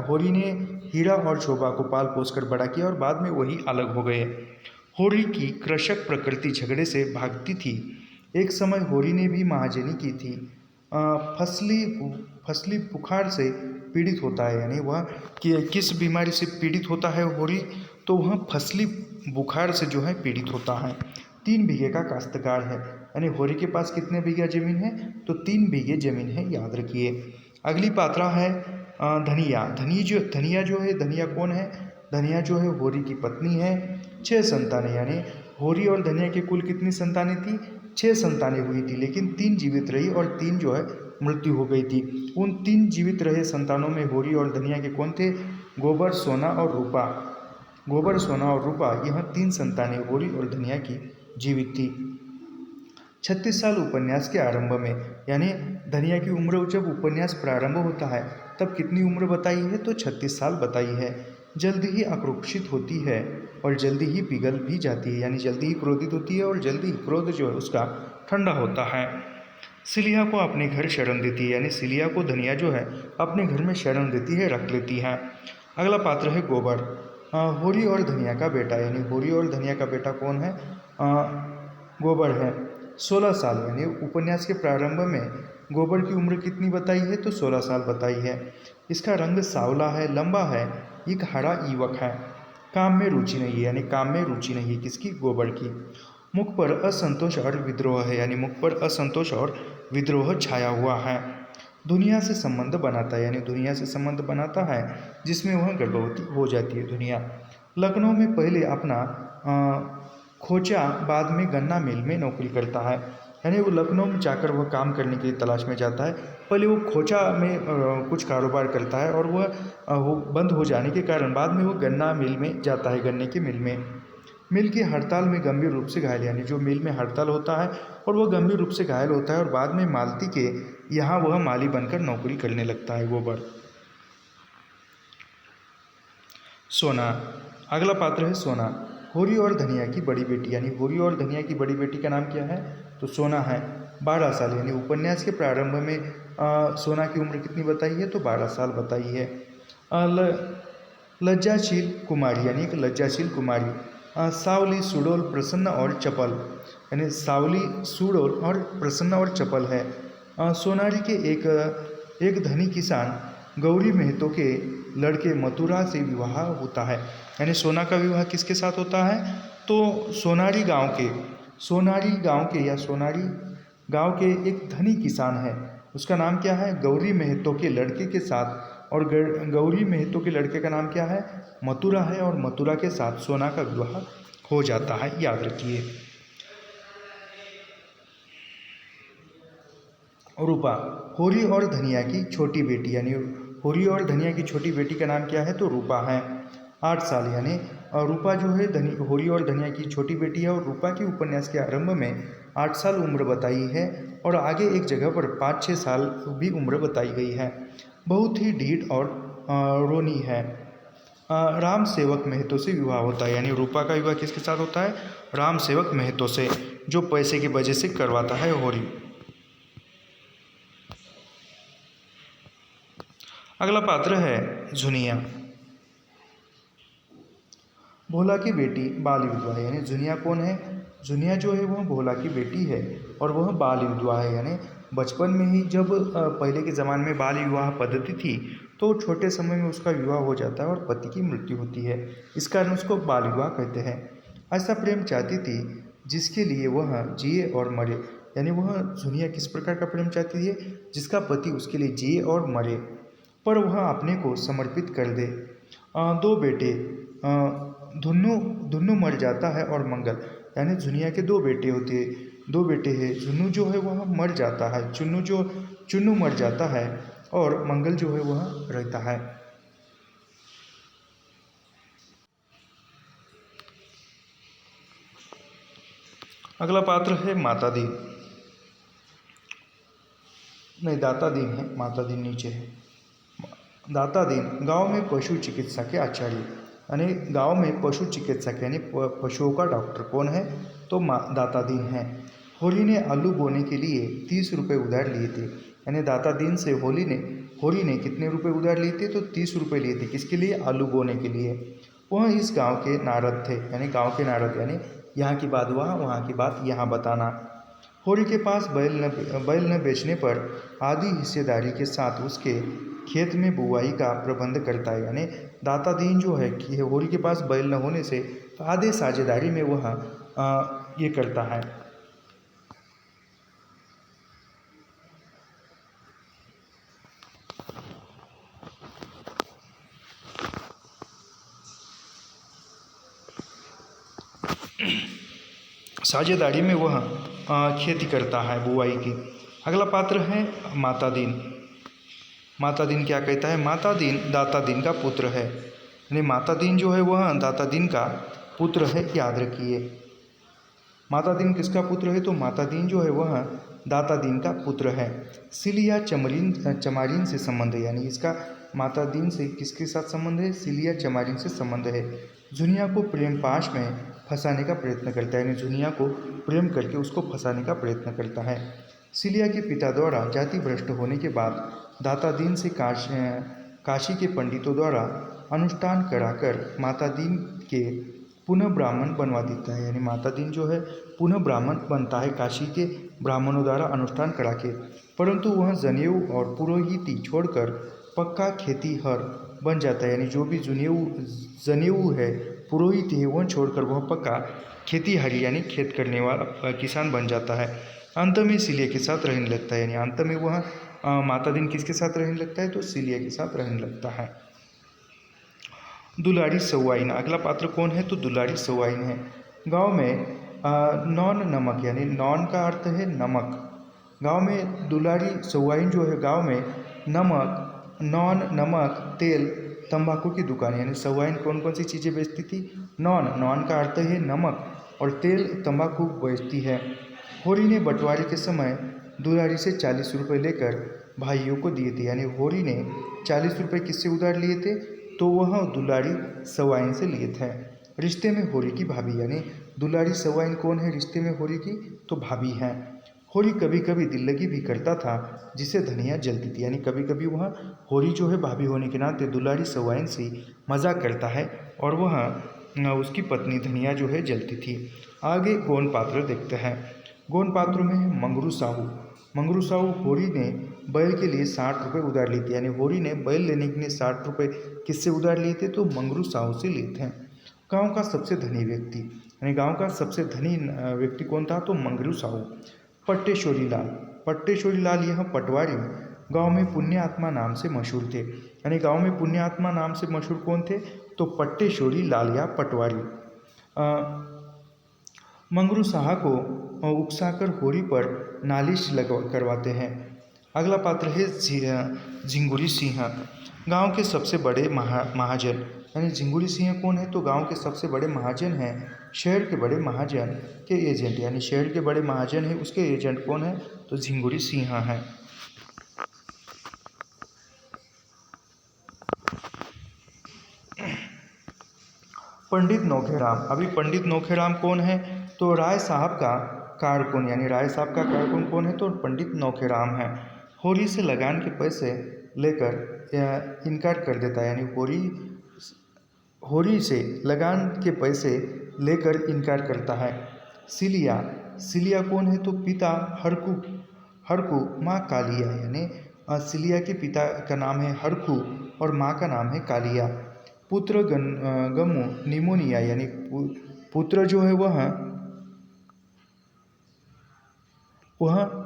होरी ने हीरा और शोभा को पाल पोसकर बड़ा किया और बाद में वही अलग हो गए। होरी की कृषक प्रकृति झगड़े से भागती थी। एक समय होरी ने भी महाजनी की थी। फसली बुखार से पीड़ित होता है, यानी वह किस बीमारी से पीड़ित होता है होरी? तो वह फसली बुखार से जो है पीड़ित होता है। 3 बीघे का काश्तकार है, यानी होरी के पास कितने बीघा जमीन है? तो 3 बीघे जमीन है, याद रखिए। अगली पात्रा है धनिया। धनिया जो है, धनिया कौन है? धनिया जो है होरी की पत्नी है। 6 संतानें, यानी होरी और धनिया के कुल कितनी संतानें थी? 6 संतानें हुई थी, लेकिन 3 जीवित रही और 3 जो है मृत्यु हो गई थी। उन 3 जीवित रहे संतानों में होरी और धनिया के कौन थे? गोबर, सोना और रूपा, यह 3 संतानें होरी और धनिया की जीवित थी। 36 साल उपन्यास के आरंभ में, यानी धनिया की उम्र जब उपन्यास प्रारंभ होता है तब कितनी उम्र बताई है? तो 36 साल बताई है। जल्दी ही आक्रोशित होती है और जल्दी ही पिघल भी जाती है, यानी जल्दी ही क्रोधित होती है और जल्दी ही क्रोध जो है उसका ठंडा होता है। सिलिया को अपने घर शरण देती है, यानी सिलिया को धनिया जो है अपने घर में शरण देती है, रख लेती है। अगला पात्र है गोबर, होरी और धनिया का बेटा, यानी होरी और धनिया का बेटा कौन है? गोबर है। 16 साल, यानी उपन्यास के प्रारंभ में गोबर की उम्र कितनी बताई है? तो 16 साल बताई है। इसका रंग सांवला है, लंबा है, एक हरा युवक है। काम में रुचि नहीं है, यानी काम में रुचि नहीं है किसकी? गोबर की। मुख पर असंतोष और विद्रोह है, यानी मुख पर असंतोष और विद्रोह छाया हुआ है। दुनिया से संबंध बनाता है, यानी दुनिया से संबंध बनाता है जिसमें वह गर्भवती हो जाती है दुनिया। लखनऊ में पहले अपना खोचा, बाद में गन्ना मिल में नौकरी करता है, यानी वो लखनऊ में जाकर वह काम करने की तलाश में जाता है। पहले वो खोचा में कुछ कारोबार करता है और वो बंद हो जाने के कारण बाद में वो गन्ना मिल में जाता है, गन्ने की मिल में। मिल की हड़ताल में गंभीर रूप से घायल, यानी जो मिल में हड़ताल होता है और वह गंभीर रूप से घायल होता है और बाद में मालती के यहाँ वह माली बनकर नौकरी करने लगता है गोबर। सोना, अगला पात्र है सोना, होरी और धनिया की बड़ी बेटी, यानी होरी और धनिया की बड़ी बेटी का नाम क्या है? तो सोना है। 12 साल, यानी उपन्यास के प्रारंभ में सोना की उम्र कितनी बताई है? तो 12 साल बताई है। लज्जाशील कुमारी, यानी एक लज्जाशील कुमारी। सावली, सुडोल, प्रसन्न और चपल, यानी सावली, सुडोल और प्रसन्न और चपल है। सोनारी के एक धनी किसान गौरी मेहतो के लड़के मथुरा से विवाह होता है, यानी सोना का विवाह किसके साथ होता है? तो सोनारी गांव के एक धनी किसान है, उसका नाम क्या है? गौरी महतो के लड़के के साथ, और गौरी महतो के लड़के का नाम क्या है? मथुरा है, और मथुरा के साथ सोना का विवाह हो जाता है, याद रखिए। रूपा, होरी और धनिया की छोटी बेटी, यानी होरी और धनिया की छोटी बेटी का नाम क्या है? तो रूपा है। 8 साल, यानी रूपा जो है होरी और धनिया की छोटी बेटी है, और रूपा की उपन्यास के आरंभ में 8 साल उम्र बताई है, और आगे एक जगह पर 5-6 साल भी उम्र बताई गई है। बहुत ही ढीठ और रोनी है। राम सेवक महतो से विवाह होता है, यानी रूपा का विवाह किसके साथ होता है? राम सेवक महतो से, जो पैसे की वजह से करवाता है होरी। अगला पात्र है जुनिया। भोला की बेटी बाल विधवा है, यानी जुनिया कौन है? जुनिया जो है वह भोला की बेटी है, और वह बाल विधवा है, यानी बचपन में ही जब पहले के ज़माने में बाल विवाह पद्धति थी, तो छोटे समय में उसका विवाह हो जाता है और पति की मृत्यु होती है, इस कारण उसको बाल विवाह कहते हैं। ऐसा प्रेम चाहती थी जिसके लिए वह जिए और मरे, यानी वह जुनिया किस प्रकार का प्रेम चाहती है? जिसका पति उसके लिए जिए और मरे, पर वह अपने को समर्पित कर दे। 2 बेटे, धुन्नू मर जाता है, और मंगल, यानी जुनिया के 2 बेटे होते हैं, 2 बेटे हैं। जुन्नू जो है वह मर जाता है, चुन्नू मर जाता है, और मंगल जो है वह रहता है। अगला पात्र है माता दीन, नहीं दाता दीन है, माता दीन नीचे है। दाता दीन गांव में पशु चिकित्सा के आचार्य, यानी गांव में पशु चिकित्सक, यानी पशुओं का डॉक्टर कौन है? तो दाता दीन है। होली ने आलू बोने के लिए 30 रुपये उधार लिए थे, यानी दाता दीन से होली ने कितने रुपए उधार लिए थे? तो 30 रुपये लिए थे, किसके लिए? आलू बोने के लिए। वह इस गांव के नारद थे, यानी गांव के नारद, यानी यहाँ की बात वहाँ की बात यहाँ बताना। होरी के पास बैल न बेचने पर आधी हिस्सेदारी के साथ उसके खेत में बुवाई का प्रबंध करता है, यानी दाता दीन जो है कि होरी के पास बैल न होने से आधे साझेदारी में वह ये करता है। साझेदारी में वह खेती करता है, बुआई की। अगला पात्र है माता दीन। माता दीन क्या कहता है? माता दीन दाता दीन का पुत्र है, यानी माता दीन जो है वह दाता दीन का पुत्र है, याद रखिए। माता दीन किसका पुत्र है? तो माता दीन जो है वह दाता दीन का पुत्र है। सिलिया चमारिन से संबंध है, यानी इसका माता दीन से किसके साथ संबंध है? सिलिया चमारिन से संबंध है। जुनिया को प्रेम पाश में फंसाने का प्रयत्न करता है, यानी जुनिया को प्रेम करके उसको फंसाने का प्रयत्न करता है। सिलिया के पिता द्वारा जाति भ्रष्ट होने के बाद दाता दीन से काशी के पंडितों द्वारा अनुष्ठान कराकर माता दीन के पुनः ब्राह्मण बनवा देता है, यानी माता दीन जो है पुनः ब्राह्मण बनता है काशी के ब्राह्मणों द्वारा अनुष्ठान करा के, परंतु वह जनेऊ और पुरोहिती छोड़कर पक्का खेतीहर बन जाता है, यानी जो भी जनेऊ है, पुरोहित है, वह छोड़कर वह पक्का खेतीहरी यानी खेत करने वाला किसान बन जाता है। अंत में सिलिया के साथ रहने लगता है, यानी अंत में वह माता दीन किसके साथ रहने लगता है? तो सिलिया के साथ रहने लगता है। दुलारी सवाइन, अगला पात्र कौन है? तो दुलारी सवाइन है। गांव में नॉन नमक, यानी नॉन का अर्थ है नमक। गांव में दुलारी सवाइन जो है गांव में नमक, तेल, तंबाकू की दुकान, यानी सवाइन कौन कौन सी चीज़ें बेचती थी? नॉन का अर्थ है नमक, और तेल तंबाकू बेचती है। होरी ने बंटवारे के समय दुलारी से 40 रुपये लेकर भाइयों को दिए थे, यानी होरी ने 40 रुपये किससे उधार लिए थे? तो वह दुलारी सवाइन से लिए थे। रिश्ते में होरी की भाभी, यानी दुलारी सवाइन कौन है रिश्ते में होरी की? तो भाभी है। होरी कभी कभी दिल्लगी भी करता था जिसे धनिया जलती थी, यानी कभी कभी वह होरी जो है भाभी होने के नाते दुलारी सवाइन से मजाक करता है, और वह उसकी पत्नी धनिया जो है जलती थी। आगे गौण पात्र देखते हैं। गौण पात्रों में है मंगरू साहू होरी ने बैल के लिए 60 रुपये उधार लिए थे, यानी होरी ने बैल लेने के लिए 60 रुपये किससे उधार लिए थे? तो मंगरू साहू से लिए थे। गांव का सबसे धनी व्यक्ति, यानी गांव का सबसे धनी व्यक्ति कौन था? तो मंगरू साहू। पट्टेश्वरी लाल, पट्टेश्वरी लाल यह पटवारी गांव में पुण्यात्मा नाम से मशहूर थे, यानी गांव में पुण्यात्मा नाम से मशहूर कौन थे? तो पट्टेश्वरी लाल या पटवारी। मंगरू साहा को उकसाकर होरी पर नालिश करवाते हैं। अगला पात्र है झिंगुरी सिंह, गांव के सबसे बड़े महाजन, यानी झिंगुरी सिंह कौन है? तो गांव के सबसे बड़े महाजन हैं, शहर के बड़े महाजन के एजेंट, यानी शहर के बड़े महाजन है उसके एजेंट कौन है? तो झिंगुरी सिंह है। पंडित नौखेराम, अभी पंडित नौखेराम कौन है? तो राय साहब का कारकुन, यानी राय साहब का कारकुन कौन है? तो पंडित नौखेराम है। होरी से लगान के पैसे लेकर इनकार कर देता है, यानी होरी से लगान के पैसे लेकर इनकार करता है। सिलिया, सिलिया कौन है? तो पिता हरकू माँ कालिया, यानी सिलिया के पिता का नाम है हरकू और माँ का नाम है कालिया। पुत्र गमू निमोनिया, यानी पुत्र जो है वह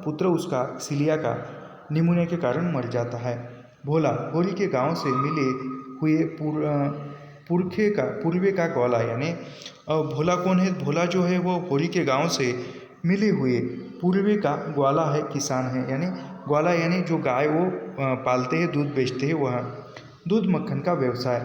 पुत्र उसका सिलिया का निमोनिया के कारण मर जाता है। भोला, होरी के गांव से मिले हुए पूर्वे का ग्वाला, यानी भोला कौन है? भोला जो है वो होरी के गांव से मिले हुए पूर्वे का ग्वाला है, किसान है, यानी ग्वाला यानी जो गाय वो पालते हैं, दूध बेचते हैं, वह दूध मक्खन का व्यवसाय।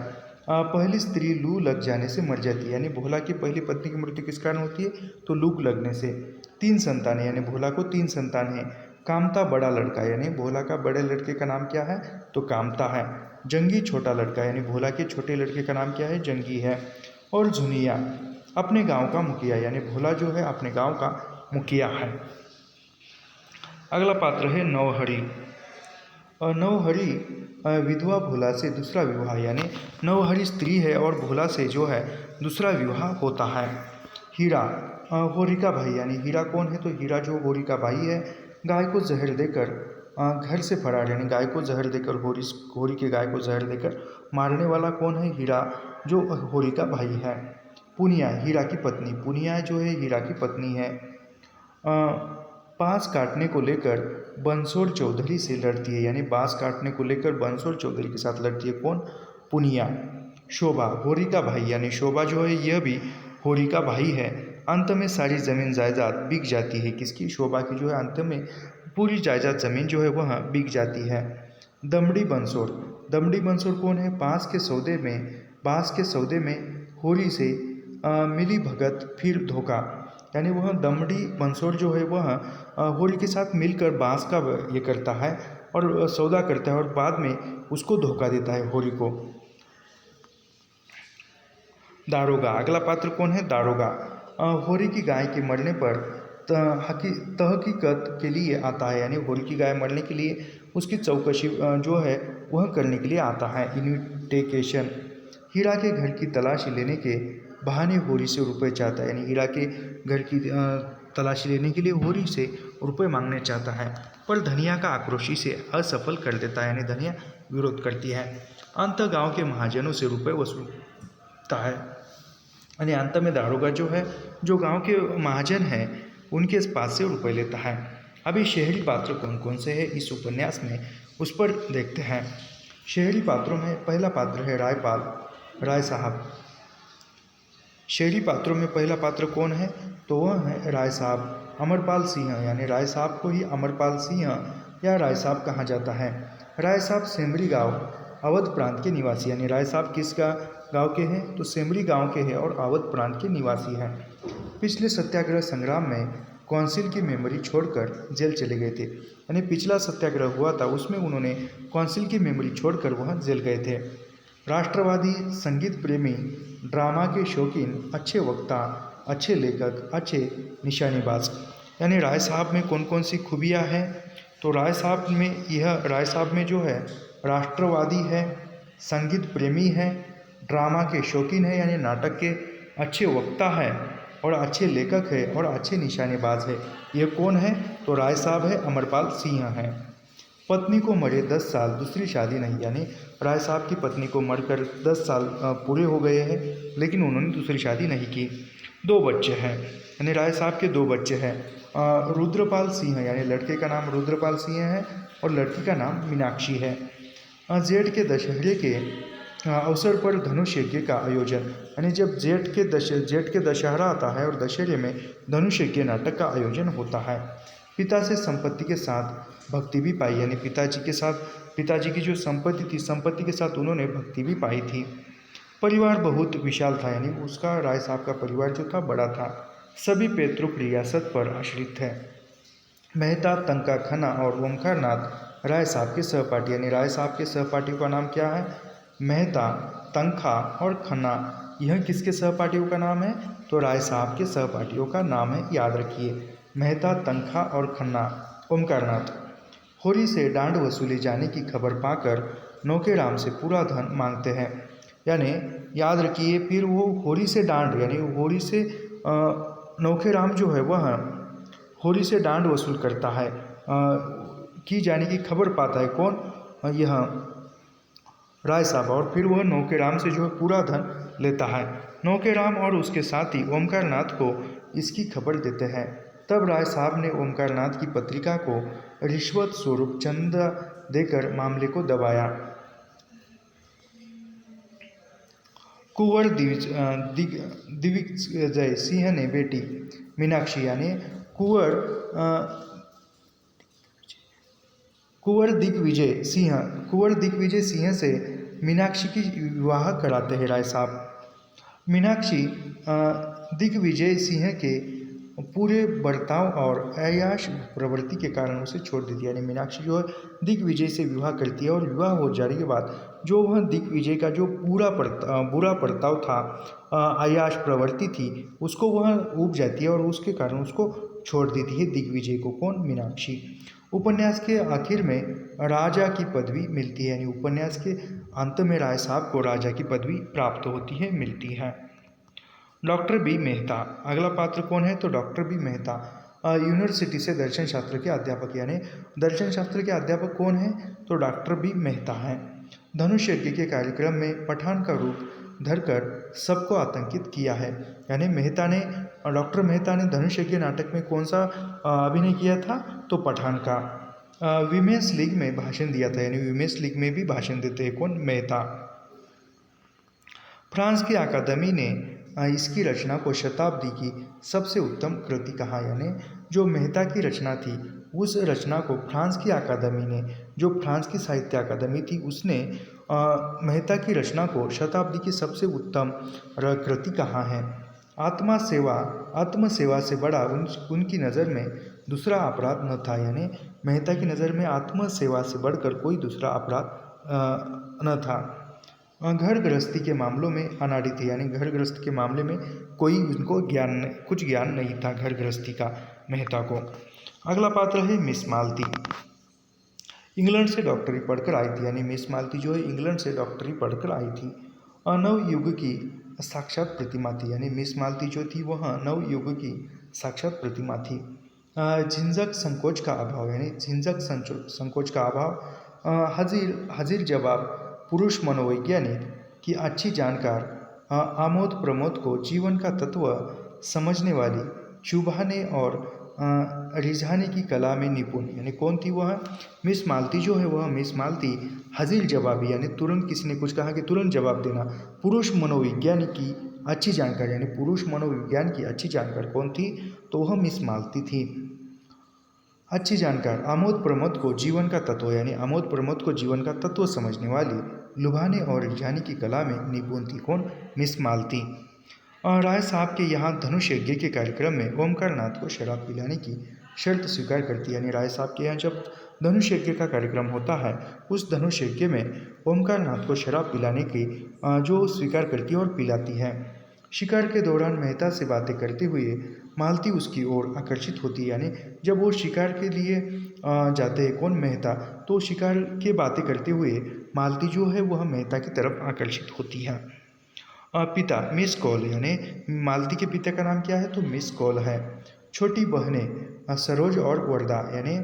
पहली स्त्री लू लग जाने से मर जाती है, यानी भोला की पहली पत्नी की मृत्यु किस कारण होती है? तो लू लगने से। 3 संतान है, यानी भोला को 3 संतान है। कामता बड़ा लड़का, यानी भोला का बड़े लड़के का नाम क्या है? तो कामता है। जंगी छोटा लड़का, यानी भोला के छोटे लड़के का नाम क्या है? जंगी है। और झुनिया अपने गांव का मुखिया, यानी भोला जो है अपने गांव का मुखिया है। अगला पात्र है नवहरी। नवहरी विधवा भोला से दूसरा विवाह, यानी नवहरी स्त्री है और भोला से जो है दूसरा विवाह होता है। हीरा, होरी का भाई, यानी हीरा कौन है? तो हीरा जो होरी का भाई है, गाय को जहर देकर घर से फरार, यानी गाय को जहर देकर होरी के गाय को जहर देकर मारने वाला कौन है? हीरा जो होरी का भाई है। पुनिया, हीरा की पत्नी, पुनिया जो है हीरा की पत्नी है। बाँस काटने को लेकर बंसोड़ चौधरी से लड़ती है, यानी बाँस काटने को लेकर बंसोड़ चौधरी के साथ लड़ती है। कौन? पुनिया। शोभा, होरी का भाई, यानी शोभा जो है यह भी होरी का भाई है। अंत में सारी ज़मीन जायदाद बिक जाती है, किसकी? शोभा की जो है अंत में पूरी जायदाद ज़मीन जो है वह बिक जाती है। दमड़ी बंसोड़, दमड़ी बंसोड़ कौन है? बाँस के सौदे में होरी से मिली भगत फिर धोखा, यानी वह दमड़ी बंसोड़ जो है वह होरी के साथ मिलकर बाँस का ये करता है और सौदा करता है और बाद में उसको धोखा देता है होरी को। दारोगा, अगला पात्र कौन है? दारोगा होरी की गाय के मरने पर तहकीकत के लिए आता है, यानी होरी की गाय मरने के लिए उसकी चौकसी जो है वह करने के लिए आता है। इन्विटेशन, हीरा के घर की तलाशी लेने के बहाने होरी से रुपए चाहता है, यानी हीरा के घर की तलाशी लेने के लिए होरी से रुपए मांगने चाहता है, पर धनिया का आक्रोशी से असफल कर देता है, यानी धनिया विरोध करती है। अंत गांव के महाजनों से रुपए वसूलता है, यानी अंत में दारोगा जो है जो गांव के महाजन हैं उनके पास से रुपए लेता है। अभी शहरी पात्र कौन कौन से हैं इस उपन्यास में, उस पर देखते हैं। शहरी पात्रों में पहला पात्र है राय साहब। शहरी पात्रों में पहला पात्र कौन है? तो वह है राय साहब, अमरपाल सिंह, यानी राय साहब को ही अमरपाल सिंह या राय साहब कहा जाता है। राय साहब सेमरी गांव अवध प्रांत के निवासी, यानी राय साहब किस गांव के हैं? तो सेमरी गांव के हैं और अवध प्रांत के निवासी हैं। पिछले सत्याग्रह संग्राम में कौंसिल की मेमोरी छोड़कर जेल चले गए थे, यानी पिछला सत्याग्रह हुआ था उसमें उन्होंने कौंसिल की मेमोरी छोड़कर वह जेल गए थे। राष्ट्रवादी, संगीत प्रेमी, ड्रामा के शौकीन, अच्छे वक्ता, अच्छे लेखक, अच्छे निशानेबाज, यानी राय साहब में कौन कौन सी खूबियाँ हैं? तो राय साहब में जो है राष्ट्रवादी है, संगीत प्रेमी है, ड्रामा के शौकीन है यानी नाटक के अच्छे वक्ता है और अच्छे लेखक है और अच्छे निशानेबाज है। ये कौन है? तो राय साहब है, अमरपाल सिंह है। पत्नी को मरे 10 साल, दूसरी शादी नहीं। यानी राय साहब की पत्नी को मरकर 10 साल पूरे हो गए हैं, लेकिन उन्होंने दूसरी शादी नहीं की। 2 बच्चे हैं, यानी राय साहब के 2 बच्चे हैं। रुद्रपाल सिंह, यानी लड़के का नाम रुद्रपाल सिंह है और लड़की का नाम मीनाक्षी है। जेठ के दशहरे के अवसर पर धनुष यज्ञ का आयोजन, यानी जब जेठ के दशहरा आता है और दशहरे में धनुष यज्ञ नाटक का आयोजन होता है। पिता से संपत्ति के साथ भक्ति भी पाई, यानी पिताजी की जो संपत्ति थी, संपत्ति के साथ उन्होंने भक्ति भी पाई थी। परिवार बहुत विशाल था, यानी उसका राय साहब का परिवार जो था बड़ा था। सभी पैतृक रियासत पर आश्रित थे। मेहता, तंका, खन्ना और ओमकारनाथ राय साहब के सहपाठी, यानी राय साहब के सहपाठियों का नाम क्या है? मेहता, तंखा और खन्ना। यह किसके सहपाठियों का नाम है? तो राय साहब के सहपाठियों का नाम है, याद रखिए। मेहता, तंखा और खन्ना। ओमकारनाथ होरी से डांड वसूले जाने की खबर पाकर नौकेराम से पूरा धन मांगते हैं, यानी याद रखिए। फिर वो होरी से डांड, यानी होरी से नौकेराम जो है वह होरी से डांड वसूल करता है, की जाने की खबर पाता है। कौन? यह राय साहब। और फिर वह नौकेराम से जो है पूरा धन लेता है। नौकेराम और उसके साथी ओमकारनाथ को इसकी खबर देते हैं। तब राय साहब ने ओमकारनाथ की पत्रिका को रिश्वत स्वरूप चंदा देकर मामले को दबाया। कुंवर दिग्विजय सिंह ने बेटी मीनाक्षी, यानी कुंवर दिग्विजय सिंह से मीनाक्षी की विवाह कराते हैं राय साहब। मीनाक्षी दिग्विजय सिंह के पूरे बर्ताव और अय्याश प्रवृत्ति के कारण उसे छोड़ देती है, यानी मीनाक्षी जो है दिग्विजय से विवाह करती है। और विवाह हो जाने के बाद जो वह दिग्विजय का जो बुरा बर्ताव था, अय्याश प्रवृत्ति थी, उसको वह ऊब जाती है और उसके कारण उसको छोड़ देती है दिग्विजय को। कौन? मीनाक्षी। उपन्यास के आखिर में राजा की पदवी मिलती है, यानी उपन्यास के अंत में राय साहब को राजा की पदवी प्राप्त होती है, मिलती है। डॉक्टर बी मेहता, अगला पात्र कौन है? तो डॉक्टर बी मेहता यूनिवर्सिटी से दर्शन शास्त्र के अध्यापक, यानी दर्शन शास्त्र के अध्यापक कौन है? तो डॉक्टर बी मेहता हैं। धनुष यज्ञ के कार्यक्रम में पठान का रूप धरकर सबको आतंकित किया है, यानी डॉक्टर मेहता ने धनुष यज्ञ नाटक में कौन सा अभिनय किया था? तो पठान का। विमेंस लीग में भाषण दिया था, यानी विमेंस लीग में भी भाषण देते हैं कौन? मेहता। फ्रांस की अकादमी ने इसकी रचना को शताब्दी की सबसे उत्तम कृति कहा, यानी जो मेहता की रचना थी उस रचना को फ्रांस की अकादमी ने, जो फ्रांस की साहित्य अकादमी थी, उसने मेहता की रचना को शताब्दी की सबसे उत्तम कृति कहा है। आत्मसेवा से बड़ा उनकी नज़र में दूसरा अपराध न था, यानी मेहता की नज़र में आत्मसेवा से बढ़कर कोई दूसरा अपराध न था। घर गृहस्थी के मामलों में अनाड़ी थे, यानी घर गृहस्थी के मामले में कोई उनको कुछ ज्ञान नहीं था घर गृहस्थी का मेहता को। अगला पात्र है मिस मालती। इंग्लैंड से डॉक्टरी पढ़कर आई थी, यानी मिस मालती जो है इंग्लैंड से डॉक्टरी पढ़कर आई थी। नव युग की साक्षात प्रतिमा थी, यानी मिस मालती जो थी वह नव युग की साक्षात प्रतिमा थी। झिंझक संकोच का अभाव, यानी झिंझक संकोच का अभाव। हाजिर जवाब पुरुष मनोवैज्ञानिक की अच्छी जानकार। आमोद प्रमोद को जीवन का तत्व समझने वाली, चुभाने और रिझाने की कला में निपुण, यानी कौन थी वह? मिस मालती जो है वह मिस मालती हाजिर जवाबी, यानी तुरंत किसी ने कुछ कहा कि तुरंत जवाब देना। पुरुष मनोविज्ञान की अच्छी जानकार, यानी पुरुष मनोविज्ञान की अच्छी जानकार कौन थी? तो वह मिस मालती थी। अच्छी जानकार आमोद प्रमोद को जीवन का तत्व, यानी आमोद प्रमोद को जीवन का तत्व समझने वाली, लुभाने और रिझाने की कला में निपुण थी। कौन? मिस मालती। राय साहब के यहाँ धनुष यज्ञ के कार्यक्रम में ओमकारनाथ को शराब पिलाने की शर्त स्वीकार करती है, यानी राय साहब के यहाँ जब धनुष यज्ञ का कार्यक्रम होता है उस धनुष यज्ञ में ओमकारनाथ को शराब पिलाने की जो स्वीकार करती है और पिलाती है। शिकार के दौरान मेहता से बातें करते हुए मालती उसकी ओर आकर्षित होती है, यानी जब वो शिकार के लिए जाते हैं कौन? मेहता, तो शिकार की बातें करते हुए मालती जो है वह मेहता की तरफ आकर्षित होती है। पिता मिस कॉल, यानी मालती के पिता का नाम क्या है? तो मिस कॉल है। छोटी बहनें सरोज और वर्दा, यानी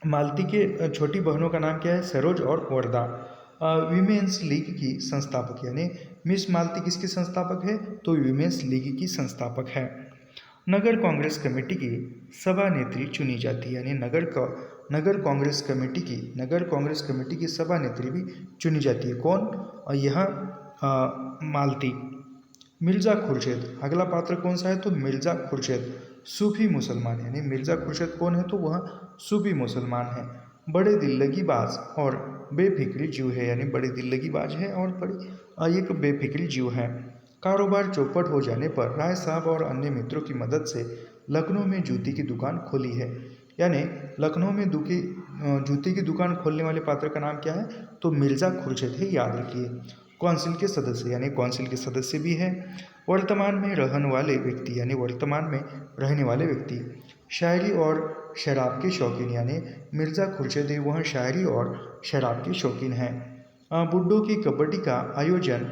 मालती के छोटी बहनों का नाम क्या है? सरोज और वर्दा। वीमेंस लीग की संस्थापक यानी मिस मालती किसकी संस्थापक है? तो वीमेंस लीग की संस्थापक है। नगर कांग्रेस कमेटी की सभा नेत्री चुनी जाती है यानी नगर कांग्रेस कमेटी की सभा नेत्री भी चुनी जाती है। कौन? यह मालती। मिर्ज़ा खुर्शीद, अगला पात्र कौन सा है? तो मिर्ज़ा खुर्शीद सूफी मुसलमान यानी मिर्ज़ा खुर्शीद कौन है? तो वह सूफी मुसलमान है। बड़े दिल्लगीबाज और बेफिक्री जीव है यानी बड़े दिल्लगीबाज है और बड़ी एक बेफिक्री जीव है। कारोबार चौपट हो जाने पर राय साहब और अन्य मित्रों की मदद से लखनऊ में जूती की दुकान खोली है। यानी लखनऊ में जूती की दुकान खोलने वाले पात्र का नाम क्या है? तो मिर्ज़ा खुर्शीद है, याद रखिए। काउंसिल के सदस्य यानी काउंसिल के सदस्य भी हैं। वर्तमान में रहने वाले व्यक्ति शायरी और शराब के शौकीन यानी मिर्ज़ा खुर्शीद वह शायरी और शराब के शौकीन हैं। बुड्ढों की कबड्डी का आयोजन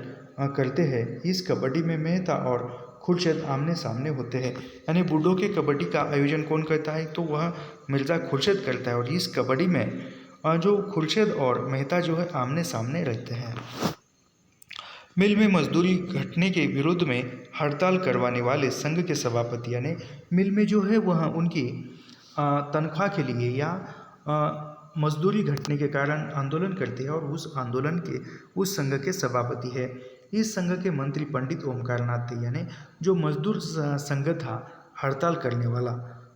करते हैं। इस कबड्डी में मेहता और खुर्शीद आमने सामने होते हैं। यानी बुड्ढों की कबड्डी का आयोजन कौन करता है? तो वह मिर्ज़ा खुर्शीद करता है और इस कबड्डी में जो खुर्शीद और मेहता जो है आमने सामने रहते हैं। मिल में मजदूरी घटने के विरोध में हड़ताल करवाने वाले संघ के सभापति यानी मिल में जो है वह उनकी तनख्वाह के लिए या मजदूरी घटने के कारण आंदोलन करते हैं और उस संघ के सभापति है। इस संघ के मंत्री पंडित ओमकारनाथ थे यानी जो मजदूर संघ था हड़ताल करने वाला,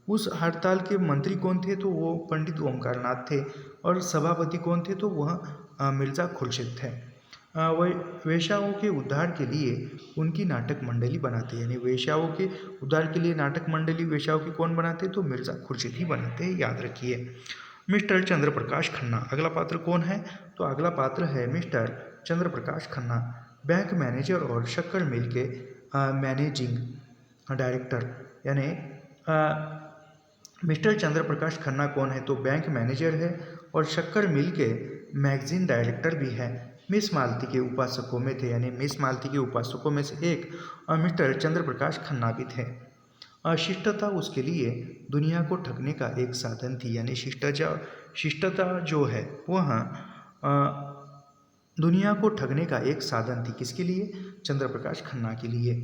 उस हड़ताल के मंत्री कौन थे? तो वो पंडित ओमकारनाथ थे और सभापति कौन थे? तो वह मिर्ज़ा खुर्शीद थे। वेश्याओं के उद्धार के लिए उनकी नाटक मंडली बनाते हैं यानी वेश्याओं के उद्धार के लिए नाटक मंडली वेश्याओं की कौन बनाते? तो मिर्ज़ा खुर्शीद ही बनाते हैं, याद रखिए। मिस्टर चंद्र प्रकाश खन्ना, अगला पात्र कौन है? तो अगला पात्र है मिस्टर चंद्र प्रकाश खन्ना, बैंक मैनेजर और शक्कर मिल के मैनेजिंग डायरेक्टर। यानी मिस्टर चंद्र प्रकाश खन्ना कौन है? तो बैंक मैनेजर है और शक्कर मिल के मैगजीन डायरेक्टर भी है। मिस मालती के उपासकों में थे यानी मिस मालती के उपासकों में से एक मिस्टर चंद्र प्रकाश खन्ना भी थे। शिष्टता उसके लिए दुनिया को ठगने का एक साधन थी यानी शिष्टता जो है वह दुनिया को ठगने का एक साधन थी। किसके लिए? चंद्र प्रकाश खन्ना के लिए।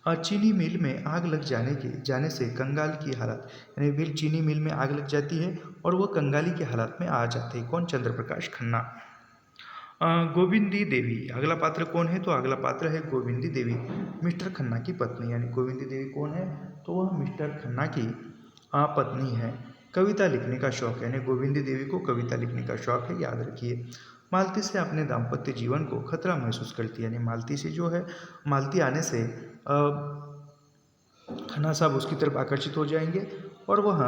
चीनी मिल में आग लग जाने से कंगाल की हालत यानी चीनी मिल में आग लग जाती है और वह कंगाली की हालत में आ जाते हैं। कौन? चंद्र प्रकाश खन्ना। गोविंदी देवी, अगला पात्र कौन है? तो अगला पात्र है गोविंदी देवी, मिस्टर खन्ना की पत्नी। यानी गोविंदी देवी कौन है? तो वह मिस्टर खन्ना की पत्नी है। कविता लिखने का शौक यानी गोविंदी देवी को कविता लिखने का शौक है, याद रखिए। मालती से अपने दाम्पत्य जीवन को खतरा महसूस करती है यानी मालती से जो है मालती आने से खन्ना साहब उसकी तरफ आकर्षित हो जाएंगे और वह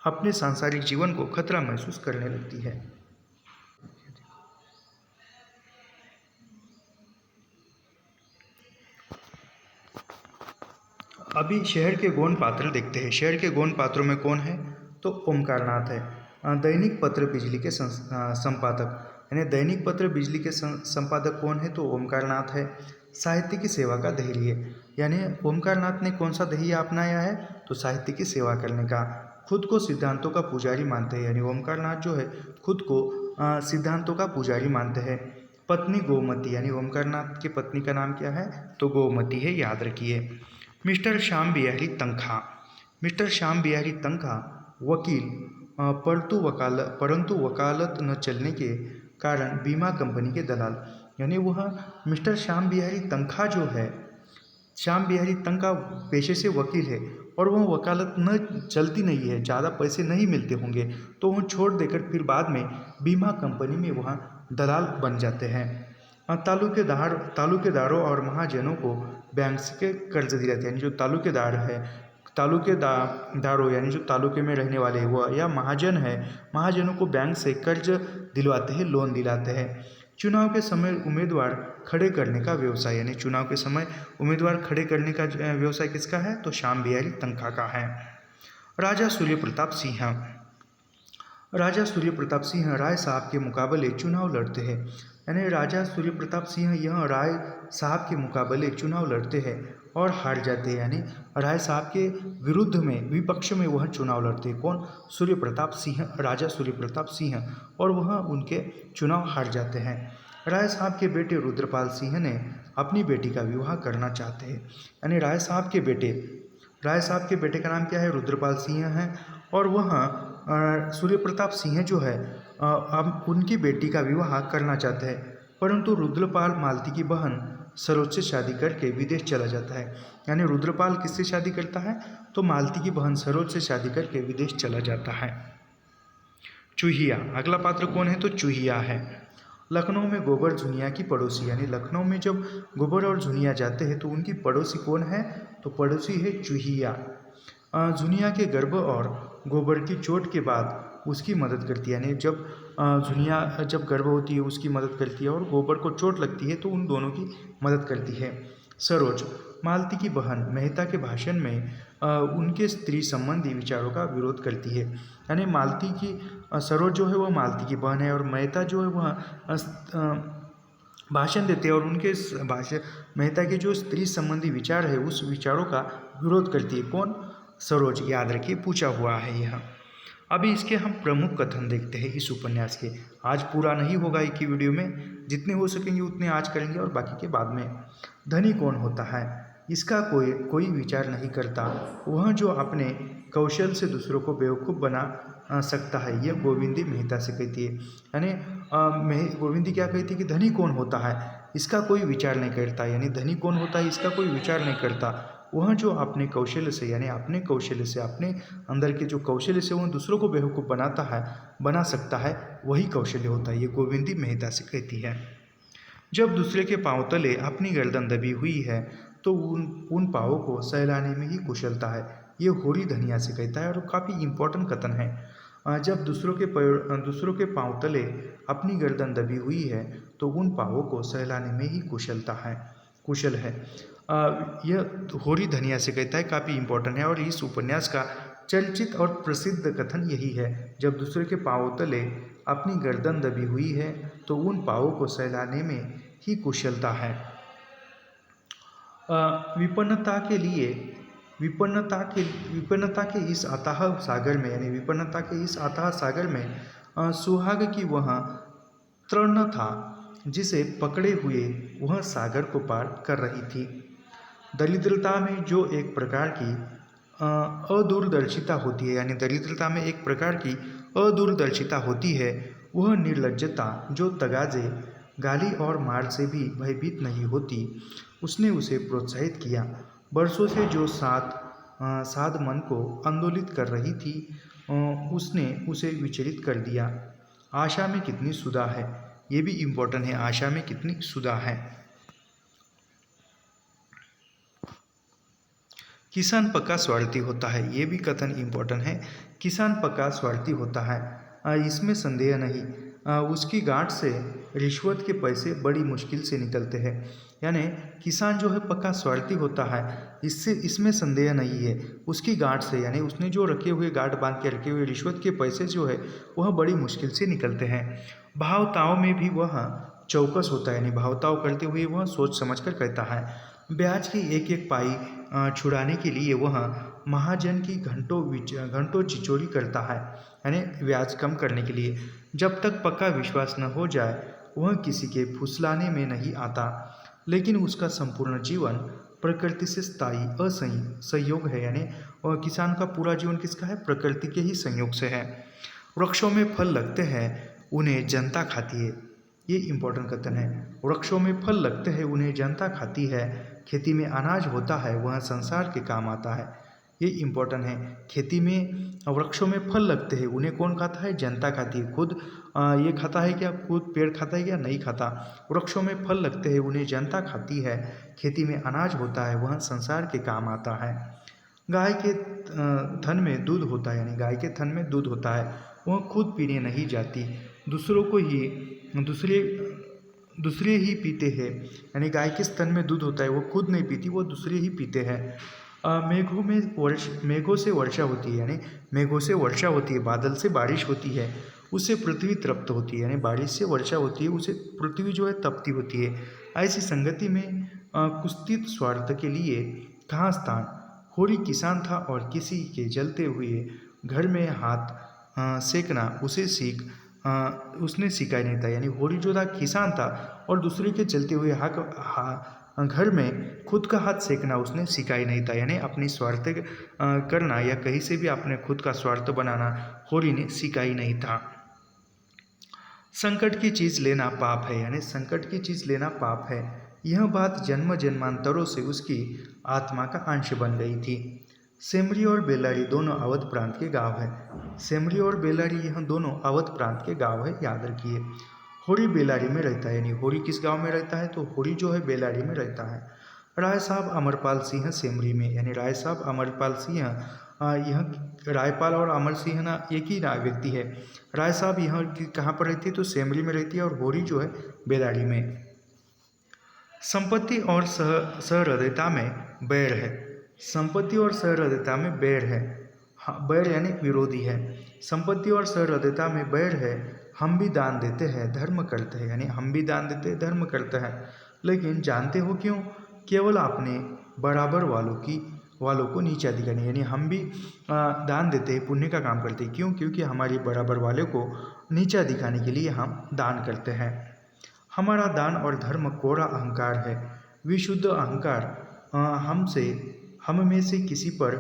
अपने सांसारिक जीवन को खतरा महसूस करने लगती है। अभी शहर के गौण पात्र देखते हैं। शहर के गौण पात्रों में कौन है? तो ओमकारनाथ है। दैनिक पत्र बिजली के संपादक यानी दैनिक पत्र बिजली के संपादक कौन है? तो ओमकारनाथ है। साहित्य की सेवा का धैर्य यानी ओमकारनाथ ने कौन सा धैर्य अपनाया है? तो साहित्य की सेवा करने का। खुद को सिद्धांतों का पुजारी मानते हैं यानी ओमकारनाथ जो है खुद को सिद्धांतों का पुजारी मानते हैं। पत्नी गोमती यानी ओमकारनाथ की पत्नी का नाम क्या है? तो गोमती है, याद रखिए। मिस्टर श्याम बिहारी तनखा, मिस्टर श्याम बिहारी तनखा वकील परंतु वकालत न चलने के कारण बीमा कंपनी के दलाल यानी वह मिस्टर श्याम बिहारी तनखा जो है, श्याम बिहारी तनखा पेशे से वकील है और वह वकालत न चलती नहीं है, ज़्यादा पैसे नहीं मिलते होंगे तो वह छोड़ देकर फिर बाद में बीमा कंपनी में वह दलाल बन जाते हैं। तालुकेदारों और महाजनों को बैंक से कर्ज दिलाते हैं यानी जो तालुकेदार है तालुकेदारों यानी जो तालुके में रहने वाले वह या महाजन है, महाजनों को बैंक से कर्ज दिलवाते हैं, लोन दिलाते हैं। चुनाव के समय उम्मीदवार खड़े करने का व्यवसाय यानी चुनाव के समय उम्मीदवार खड़े करने का व्यवसाय किसका है? तो श्याम बिहारी तनखा का है। राजा सूर्य प्रताप सिंह, राजा सूर्य प्रताप सिंह राय साहब के मुकाबले चुनाव लड़ते हैं। यानी राजा सूर्य प्रताप सिंह यह राय साहब के मुकाबले चुनाव लड़ते हैं और हार जाते हैं। यानी राय साहब के विरुद्ध में, विपक्ष में वह चुनाव लड़ते हैं। कौन? सूर्य प्रताप सिंह, राजा सूर्य प्रताप सिंह, और वह उनके चुनाव हार जाते हैं। राय साहब के बेटे रुद्रपाल सिंह ने अपनी बेटी का विवाह करना चाहते हैं। यानी राय साहब के बेटे का नाम क्या है? रुद्रपाल सिंह है, और वह सूर्य प्रताप सिंह जो है अब उनकी बेटी का विवाह करना चाहते हैं, परंतु रुद्रपाल मालती की बहन सरोज से शादी करके विदेश चला जाता है। यानी रुद्रपाल किससे शादी करता है? तो मालती की बहन सरोज से शादी करके विदेश चला जाता है। चूहिया, अगला पात्र कौन है? तो चूहिया है। लखनऊ में गोबर झुनिया की पड़ोसी, यानी लखनऊ में जब गोबर और झुनिया जाते हैं तो उनकी पड़ोसी कौन है? तो पड़ोसी है चूहिया। झुनिया के गर्भ और गोबर की चोट के बाद उसकी मदद करती है। यानी जब झुनिया जब गर्भ होती है उसकी मदद करती है, और गोबर को चोट लगती है तो उन दोनों की मदद करती है। सरोज, मालती की बहन, मेहता के भाषण में उनके स्त्री संबंधी विचारों का विरोध करती है। यानी मालती की सरोज जो है वह मालती की बहन है, और मेहता जो है वह भाषण देते हैं और उनके मेहता के जो स्त्री संबंधी विचार है उस विचारों का विरोध करती है। कौन? सरोज। याद रखिए, पूछा हुआ है यह। अभी इसके हम प्रमुख कथन देखते हैं इस उपन्यास के। आज पूरा नहीं होगा एक ही वीडियो में, जितने हो सकेंगे उतने आज करेंगे और बाकी के बाद में। धनी कौन होता है? इसका कोई विचार नहीं करता, वह जो अपने कौशल से दूसरों को बेवकूफ़ बना सकता है। यह गोविंदी मेहता से कहती है। यानी गोविंदी क्या कहती है कि धनी कौन होता है, इसका कोई विचार नहीं करता। यानी धनी कौन होता है, इसका कोई विचार नहीं करता, वह जो अपने कौशल्य से, यानी अपने कौशल्य से, अपने अंदर के जो कौशल्य से वह दूसरों को बेवकूफ़ बना सकता है, वही कौशल्य होता है। ये गोविंदी मेहता से कहती है। जब दूसरे के पांव तले अपनी गर्दन दबी हुई है तो उन पाँवों को सहलाने में ही कुशलता है। ये होरी धनिया से कहता है, और काफ़ी इम्पोर्टेंट कथन है। जब दूसरों के पांव तले अपनी गर्दन दबी हुई है तो उन पाँवों को सहलाने में ही कुशल है। यह होरी धनिया से कहता है, काफ़ी इम्पोर्टेंट है। और इस उपन्यास का चर्चित और प्रसिद्ध कथन यही है, जब दूसरे के पाँव तले अपनी गर्दन दबी हुई है तो उन पाँवों को सहलाने में ही कुशलता है। विपन्नता के इस अथाह सागर में, यानी विपन्नता के इस अथाह सागर में सुहाग की वह तृण था जिसे पकड़े हुए वह सागर को पार कर रही थी। दरिद्रता में जो एक प्रकार की अदूरदर्शिता होती है, यानी दरिद्रता में एक प्रकार की अदूरदर्शिता होती है, वह निर्लज्जता जो तगाजे, गाली और मार से भी भयभीत नहीं होती, उसने उसे प्रोत्साहित किया। बरसों से जो साध मन को आंदोलित कर रही थी, उसने उसे विचलित कर दिया। आशा में कितनी सुधा है, ये भी इम्पोर्टेंट है। आशा में कितनी सुधा है। किसान पक्का स्वार्थी होता है, ये भी कथन इम्पोर्टेंट है। किसान पक्का स्वार्थी होता है, इसमें संदेह नहीं। उसकी गांठ से रिश्वत के पैसे बड़ी मुश्किल से निकलते हैं। यानी किसान जो है पक्का स्वार्थी होता है, इसमें संदेह नहीं है। उसकी गांठ से, यानी उसने जो रखे हुए गांठ बांध के रखे हुए रिश्वत के पैसे जो है वह बड़ी मुश्किल से निकलते हैं। भावताओं में भी वह चौकस होता है, यानी भावताओं करते हुए वह सोच समझ कर कहता है। ब्याज की एक एक पाई छुड़ाने के लिए वह महाजन की घंटों चिचोरी करता है, यानी ब्याज कम करने के लिए। जब तक पक्का विश्वास न हो जाए वह किसी के फुसलाने में नहीं आता। लेकिन उसका संपूर्ण जीवन प्रकृति से स्थायी संयोग है, यानी किसान का पूरा जीवन किसका है? प्रकृति के ही संयोग से है। वृक्षों में फल लगते हैं, उन्हें जनता खाती है, ये इम्पोर्टेंट कथन है। वृक्षों में फल लगते हैं, उन्हें जनता खाती है। खेती में अनाज होता है, वह संसार के काम आता है, ये इम्पोर्टेंट है। खेती में वृक्षों में फल लगते हैं, उन्हें कौन खाता है? जनता खाती है। खुद ये खाता है क्या? खुद पेड़ खाता है क्या? नहीं खाता। वृक्षों में फल लगते हैं, उन्हें जनता खाती है। खेती में अनाज होता है, वह संसार के काम आता है। गाय के थन में दूध होता है, यानी गाय के थन में दूध होता है, वह खुद पीने नहीं जाती, दूसरे ही पीते हैं। यानी गाय के स्तन में दूध होता है, वो खुद नहीं पीती, वो दूसरे ही पीते हैं। मेघों से वर्षा होती है, यानी मेघों से वर्षा होती है, बादल से बारिश होती है, उससे पृथ्वी तृप्त होती है, यानी बारिश से वर्षा होती है, उससे पृथ्वी जो है तपती होती है। ऐसी संगति में कुत्सित स्वार्थ के लिए कहाँ स्थान। होरी किसान था और किसी के जलते हुए घर में हाथ सेकना उसने सीखा ही नहीं था। यानी होरी जो था किसान था और दूसरे के जलते हुए घर में खुद का हाथ सेकना उसने सीखा ही नहीं था। यानी अपनी स्वार्थ करना या कहीं से भी अपने खुद का स्वार्थ बनाना होरी ने सीखा ही नहीं था। संकट की चीज़ लेना पाप है, यानी संकट की चीज़ लेना पाप है। यह बात जन्म जन्मांतरों से उसकी आत्मा का अंश बन गई थी। सेमरी और बेलारी दोनों अवध प्रांत के गांव हैं। सेमरी और बेलारी यह दोनों अवध प्रांत के गांव है, याद रखिए। होरी बेलारी में रहता है, यानी होरी किस गांव में रहता है, तो होरी जो है बेलारी में रहता है। राय साहब अमरपाल सिंह सेमरी में, यानी राय साहब अमरपाल सिंह यह रायपाल और अमर सिंह ना एक ही व्यक्ति है। राय साहब यह कहाँ पर रहती है, तो सेमरी में रहती है, और होरी जो है बेलारी में। संपत्ति और सहृदयता में बैर है। संपत्ति और सहृदयता में बैर है। बैर यानी विरोधी है। संपत्ति और सहृदयता में बैर है। हम भी दान देते हैं, धर्म करते हैं, यानी हम भी दान देते हैं, धर्म करते हैं, लेकिन जानते हो क्यों? केवल अपने बराबर वालों को नीचा दिखाने, यानी हम भी दान देते हैं, पुण्य का काम करते हैं। क्यों? क्योंकि हमारे बराबर वाले को नीचा दिखाने के लिए हम दान करते हैं। हमारा दान और धर्म कोरा अहंकार है। विशुद्ध अहंकार हम में से किसी पर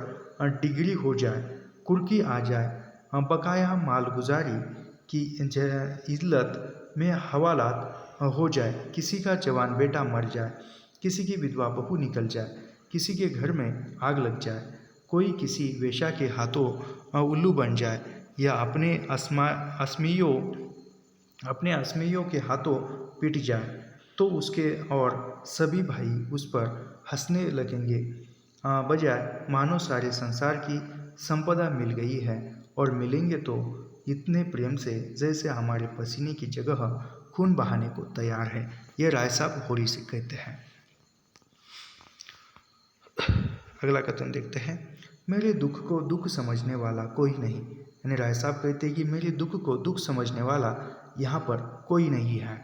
डिग्री हो जाए, कुर्की आ जाए, बकाया मालगुजारी की इल्लत में हवालात हो जाए, किसी का जवान बेटा मर जाए, किसी की विधवा बहू निकल जाए, किसी के घर में आग लग जाए, कोई किसी वेश्या के हाथों उल्लू बन जाए, या अपने अस्मियों के हाथों पिट जाए, तो उसके और सभी भाई उस पर हंसने लगेंगे, बजाय मानो सारे संसार की संपदा मिल गई है, और मिलेंगे तो इतने प्रेम से जैसे हमारे पसीने की जगह खून बहाने को तैयार है। ये राय साहब होरी से कहते हैं। अगला कथन देखते हैं। मेरे दुख को दुख समझने वाला कोई नहीं, यानी राय साहब कहते हैं कि मेरे दुख को दुख समझने वाला यहाँ पर कोई नहीं है।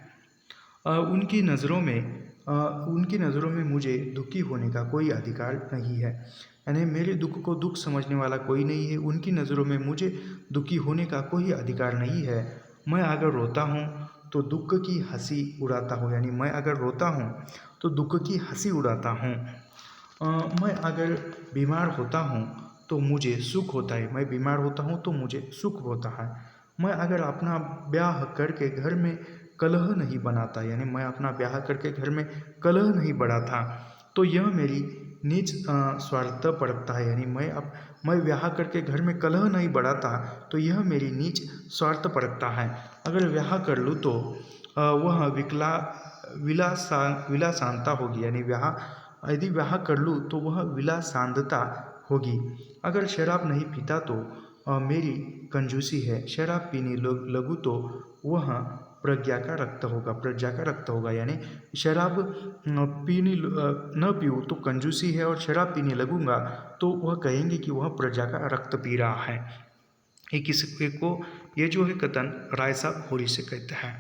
उनकी नज़रों में मुझे दुखी होने का कोई अधिकार नहीं है, यानी मेरे दुख को दुख समझने वाला कोई नहीं है। उनकी नज़रों में मुझे दुखी होने का कोई अधिकार नहीं है। मैं अगर रोता हूँ तो दुख की हंसी उड़ाता हूँ, यानी मैं अगर रोता हूँ तो दुख की हंसी उड़ाता हूँ। मैं अगर बीमार होता हूँ तो मुझे सुख होता है, मैं बीमार होता हूँ तो मुझे सुख होता है। मैं अगर अपना ब्याह करके घर में कलह नहीं बनाता, यानी मैं अपना ब्याह करके घर में कलह नहीं बढ़ाता, तो यह मेरी नीच स्वार्थ पड़ता है, यानी मैं ब्याह करके घर में कलह नहीं बढ़ाता तो यह मेरी नीच स्वार्थ पड़ता है। अगर ब्याह कर लूँ तो वह विलासांता होगी, यानी यदि ब्याह कर लूँ तो वह विलासांतता होगी। अगर शराब नहीं पीता तो मेरी कंजूसी है। शराब पीने लगूँ तो वह प्रज्ञा का रक्त होगा, यानी शराब पीने न पीऊँ तो कंजूसी है, और शराब पीने लगूंगा तो वह कहेंगे कि वह प्रजा का रक्त पी रहा है। ये जो है कथन राय साहब होरी से कहते हैं।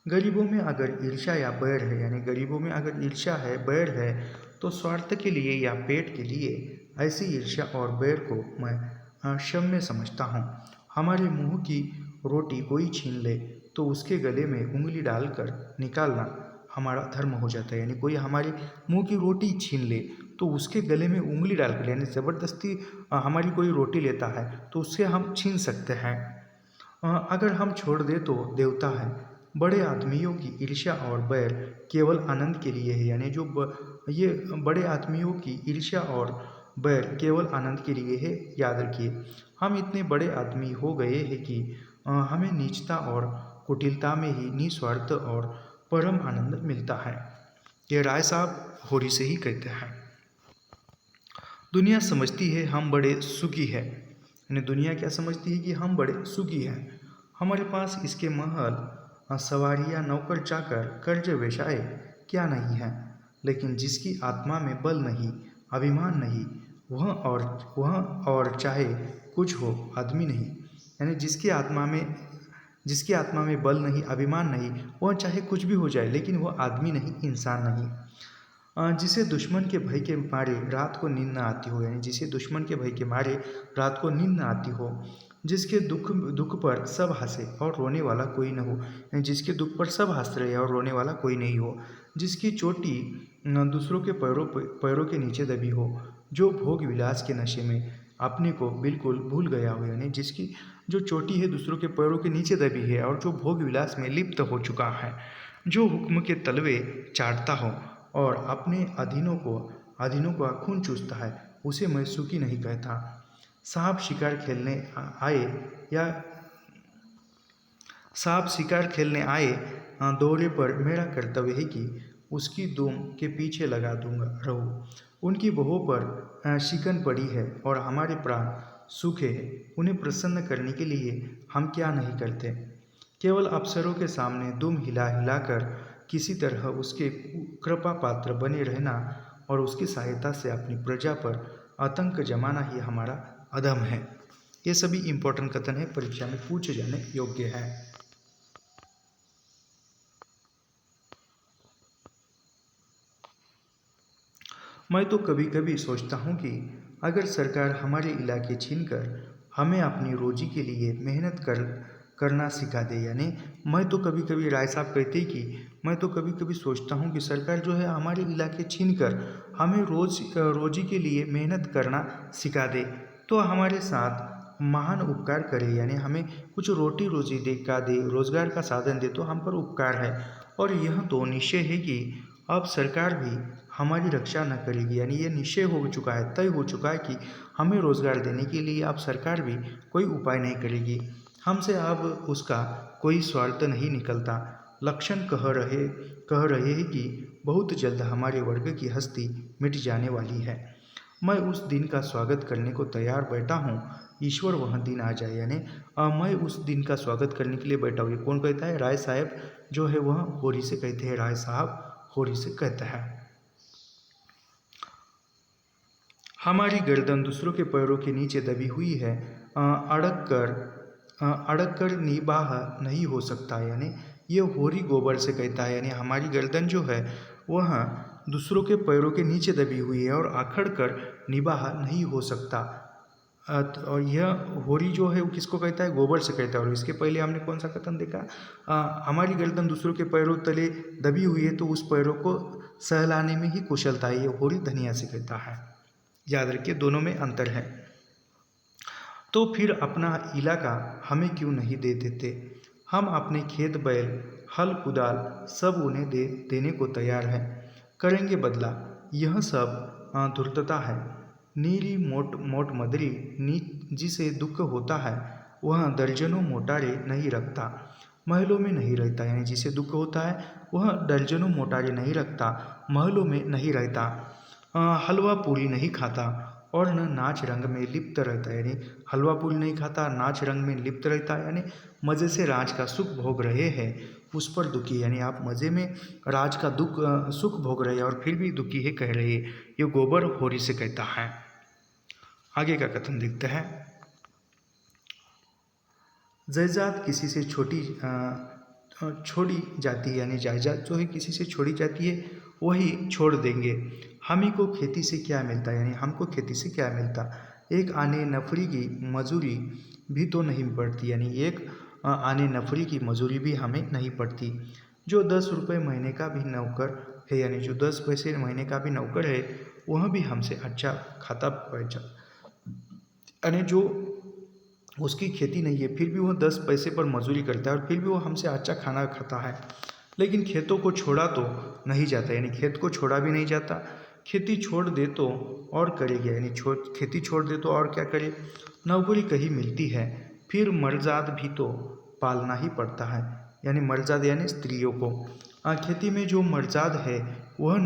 गरीबों में अगर ईर्ष्या या बैर है, यानी गरीबों में अगर ईर्ष्या है, बैर है, तो स्वार्थ के लिए या पेट के लिए ऐसी ईर्ष्या और बैर को मैं क्षम्य समझता हूँ। हमारे मुंह की रोटी कोई छीन ले तो उसके गले में उंगली डालकर निकालना हमारा धर्म हो जाता है, यानी कोई हमारे मुंह की रोटी छीन ले तो उसके गले में उंगली डालकर, यानी ज़बरदस्ती हमारी कोई रोटी लेता है तो उससे हम छीन सकते हैं। अगर हम छोड़ दे तो देवता है। बड़े आदमियों की ईर्ष्या और बैर केवल आनंद के लिए है, यानी ये बड़े आदमियों की ईर्ष्या और बैर केवल आनंद के लिए है, याद रखिए। हम इतने बड़े आदमी हो गए हैं कि हमें नीचता और कुटिलता में ही निस्वार्थ और परम आनंद मिलता है। ये राय साहब होरी से ही कहते हैं। दुनिया समझती है हम बड़े सुखी हैं, यानी दुनिया क्या समझती है कि हम बड़े सुखी हैं। हमारे पास इसके महल, सवारियाँ, नौकर चाकर, कर्ज वेशाए क्या नहीं है, लेकिन जिसकी आत्मा में बल नहीं, अभिमान नहीं, वह और चाहे कुछ हो आदमी नहीं। यानी जिसकी आत्मा में बल नहीं, अभिमान नहीं, वह चाहे कुछ भी हो जाए लेकिन वह आदमी नहीं, इंसान नहीं। जिसे दुश्मन के भय के मारे रात को नींद न आती हो, यानी जिसे दुश्मन के भय के मारे रात को नींद न आती हो, जिसके दुख पर सब हंसे और रोने वाला कोई न हो, यानी जिसके दुख पर सब हंस रहे और रोने वाला कोई नहीं हो, जिसकी चोटी दूसरों के पैरों के नीचे दबी हो, जो भोग विलास के नशे में अपने को बिल्कुल भूल गया हो, यानी जिसकी जो चोटी है दूसरों के पैरों के नीचे दबी है और जो भोग विलास में लिप्त हो चुका है, जो हुक्म के तलवे चाटता हो और अपने अधीनों का खून चूसता है, उसे मैं सुखी नहीं कहता। सांप शिकार खेलने आए दौरे पर मेरा कर्तव्य है कि उसकी दुम के पीछे लगा दूंगा रहूं। उनकी बहों पर शिकन पड़ी है और हमारे प्राण सूखे हैं। उन्हें प्रसन्न करने के लिए हम क्या नहीं करते। केवल अफसरों के सामने दुम हिला हिलाकर किसी तरह उसके कृपा पात्र बने रहना और उसकी सहायता से अपनी प्रजा पर आतंक जमाना ही हमारा अधम है। ये सभी इम्पोर्टेंट कथन है, परीक्षा में पूछे जाने योग्य है। मैं तो कभी कभी सोचता हूँ कि अगर सरकार हमारे इलाके छीनकर हमें अपनी रोजी के लिए मेहनत करना सिखा दे, यानी मैं तो कभी कभी, राय साहब कहते हैं कि मैं तो कभी कभी सोचता हूँ कि सरकार जो है हमारे इलाके छीनकर हमें रोजी के लिए मेहनत करना सिखा दे तो हमारे साथ महान उपकार करे, यानी हमें कुछ रोटी रोजी दे, रोजगार का साधन दे तो हम पर उपकार है। और यह तो निश्चय है कि अब सरकार भी हमारी रक्षा न करेगी, यानी ये निश्चय हो चुका है, तय हो चुका है कि हमें रोजगार देने के लिए अब सरकार भी कोई उपाय नहीं करेगी। हमसे अब उसका कोई स्वार्थ नहीं निकलता। लक्षण कह रहे हैं कि बहुत जल्द हमारे वर्ग की हस्ती मिट जाने वाली है। मैं उस दिन का स्वागत करने को तैयार बैठा हूँ, ईश्वर वह दिन आ जाए, यानी मैं उस दिन का स्वागत करने के लिए बैठा हूँ। ये कौन कहता है? राय साहब जो है वह होरी से कहते हैं, राय साहब होरी से कहता है। हमारी गर्दन दूसरों के पैरों के नीचे दबी हुई है, अड़क कर निबाह नहीं हो सकता, यानी ये होरी गोबर से कहता है, यानी हमारी गर्दन जो है वह दूसरों के पैरों के नीचे दबी हुई है और अखड़ कर निबाह नहीं हो सकता। और यह होरी जो है वो किसको कहता है? गोबर से कहता है। और इसके पहले हमने कौन सा कथन देखा? हमारी गर्दन दूसरों के पैरों तले दबी हुई है तो उस पैरों को सहलाने में ही कुशलता है, ये होरी धनिया से कहता है। याद रखिए, दोनों में अंतर है। तो फिर अपना इलाका हमें क्यों नहीं दे देते? हम अपने खेत बैल हल कुदाल सब उन्हें देने को तैयार हैं, करेंगे बदला। यह सब धूर्तता है। नीरी मोट मदरी जिसे दुख होता है वह दर्जनों मोटारे नहीं रखता, महलों में नहीं रहता, यानी जिसे दुख होता है वह दर्जनों मोटारे नहीं रखता, महलों में नहीं रहता, हलवा पूरी नहीं खाता और न नाच रंग में लिप्त रहता है, यानी हलवा पूरी नहीं खाता, नाच रंग में लिप्त रहता है, यानी मज़े से राज का सुख भोग रहे हैं उस पर दुखी, यानी आप मज़े में राज का सुख भोग रहे हैं और फिर भी दुखी है कह रहे हैं। ये गोबर होरी से कहता है। आगे का कथन देखते हैं। जायदाद किसी से छोड़ी जाती है, यानी जायदाद जो है किसी से छोड़ी जाती है वही छोड़ देंगे। हम ही को खेती से क्या मिलता है, यानी हमको खेती से क्या मिलता? एक आने नफरी की मजूरी भी तो नहीं पड़ती, यानी एक आने नफरी की मजूरी भी हमें नहीं पड़ती। जो 10 रुपये महीने का भी नौकर है, यानी जो 10 पैसे महीने का भी नौकर है वह भी हमसे अच्छा खाता पैसा, यानी जो उसकी खेती नहीं है फिर भी वह 10 पैसे पर मजूरी करता है और फिर भी वह हमसे अच्छा खाना खाता है। लेकिन खेतों को छोड़ा तो नहीं जाता, यानी खेत को छोड़ा भी नहीं जाता। खेती छोड़ दे तो और करे क्या, यानी खेती छोड़ दे तो और क्या करे? नौकरी कहीं मिलती है फिर मर्जाद भी तो पालना ही पड़ता है, यानी मर्जाद यानी स्त्रियों को। खेती में जो मर्जाद है वह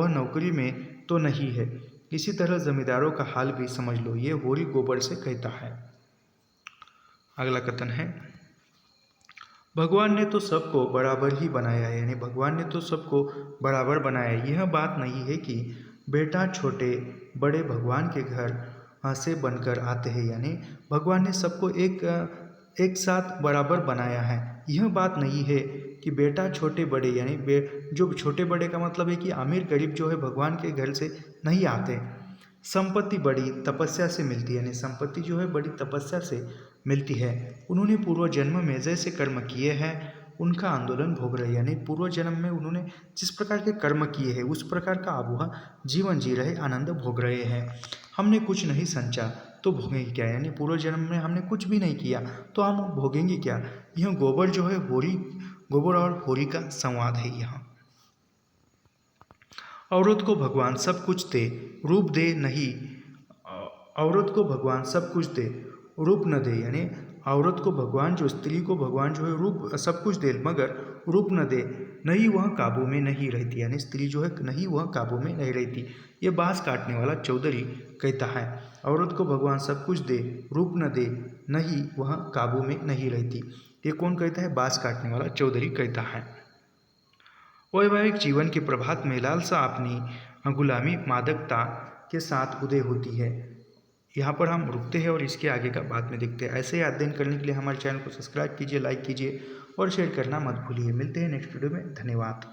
नौकरी में तो नहीं है। इसी तरह जमींदारों का हाल भी समझ लो, ये होरी गोबर से कहता है। अगला कथन है, भगवान ने तो सबको बराबर ही बनाया है, यानी भगवान ने तो सबको बराबर बनाया है। यह बात नहीं है कि बेटा छोटे बड़े भगवान के घर से बनकर आते हैं, यानी भगवान ने सबको एक साथ बराबर बनाया है। यह बात नहीं है कि बेटा छोटे बड़े, यानी जो छोटे बड़े का मतलब है कि अमीर गरीब जो है भगवान के घर से नहीं आते। संपत्ति बड़ी तपस्या से मिलती है, यानी संपत्ति जो है बड़ी तपस्या से मिलती है। उन्होंने पूर्व जन्म में जैसे कर्म किए हैं उनका आंदोलन भोग रहे, यानी पूर्व जन्म में उन्होंने जिस प्रकार के कर्म किए हैं उस प्रकार का अब वह जीवन जी रहे, आनंद भोग रहे हैं। हमने कुछ नहीं संचा तो भोगेंगे क्या, यानी पूर्व जन्म में हमने कुछ भी नहीं किया तो हम भोगेंगे क्या। यह गोबर जो है गोबर और होरी का संवाद है। यहाँ औरत को भगवान सब कुछ दे रूप दे नहीं, औरत को भगवान सब कुछ दे रूप न दे, यानी औरत को भगवान जो स्त्री को भगवान जो है रूप सब कुछ दे मगर रूप न दे, नहीं वह काबू में नहीं रहती, यानी स्त्री जो है नहीं वह काबू में नहीं रहती। ये बाँस काटने वाला चौधरी कहता है, औरत को भगवान सब कुछ दे रूप न दे, नहीं वह काबू में नहीं रहती। ये कौन कहता है? बाँस काटने वाला चौधरी कहता है। वैवाहिक जीवन के प्रभात में लालसा अपनी गुलामी मादकता के साथ उदय होती है। यहाँ पर हम रुकते हैं और इसके आगे का बाद में देखते हैं। ऐसे ही अध्ययन करने के लिए हमारे चैनल को सब्सक्राइब कीजिए, लाइक कीजिए और शेयर करना मत भूलिए। मिलते हैं नेक्स्ट वीडियो में। धन्यवाद।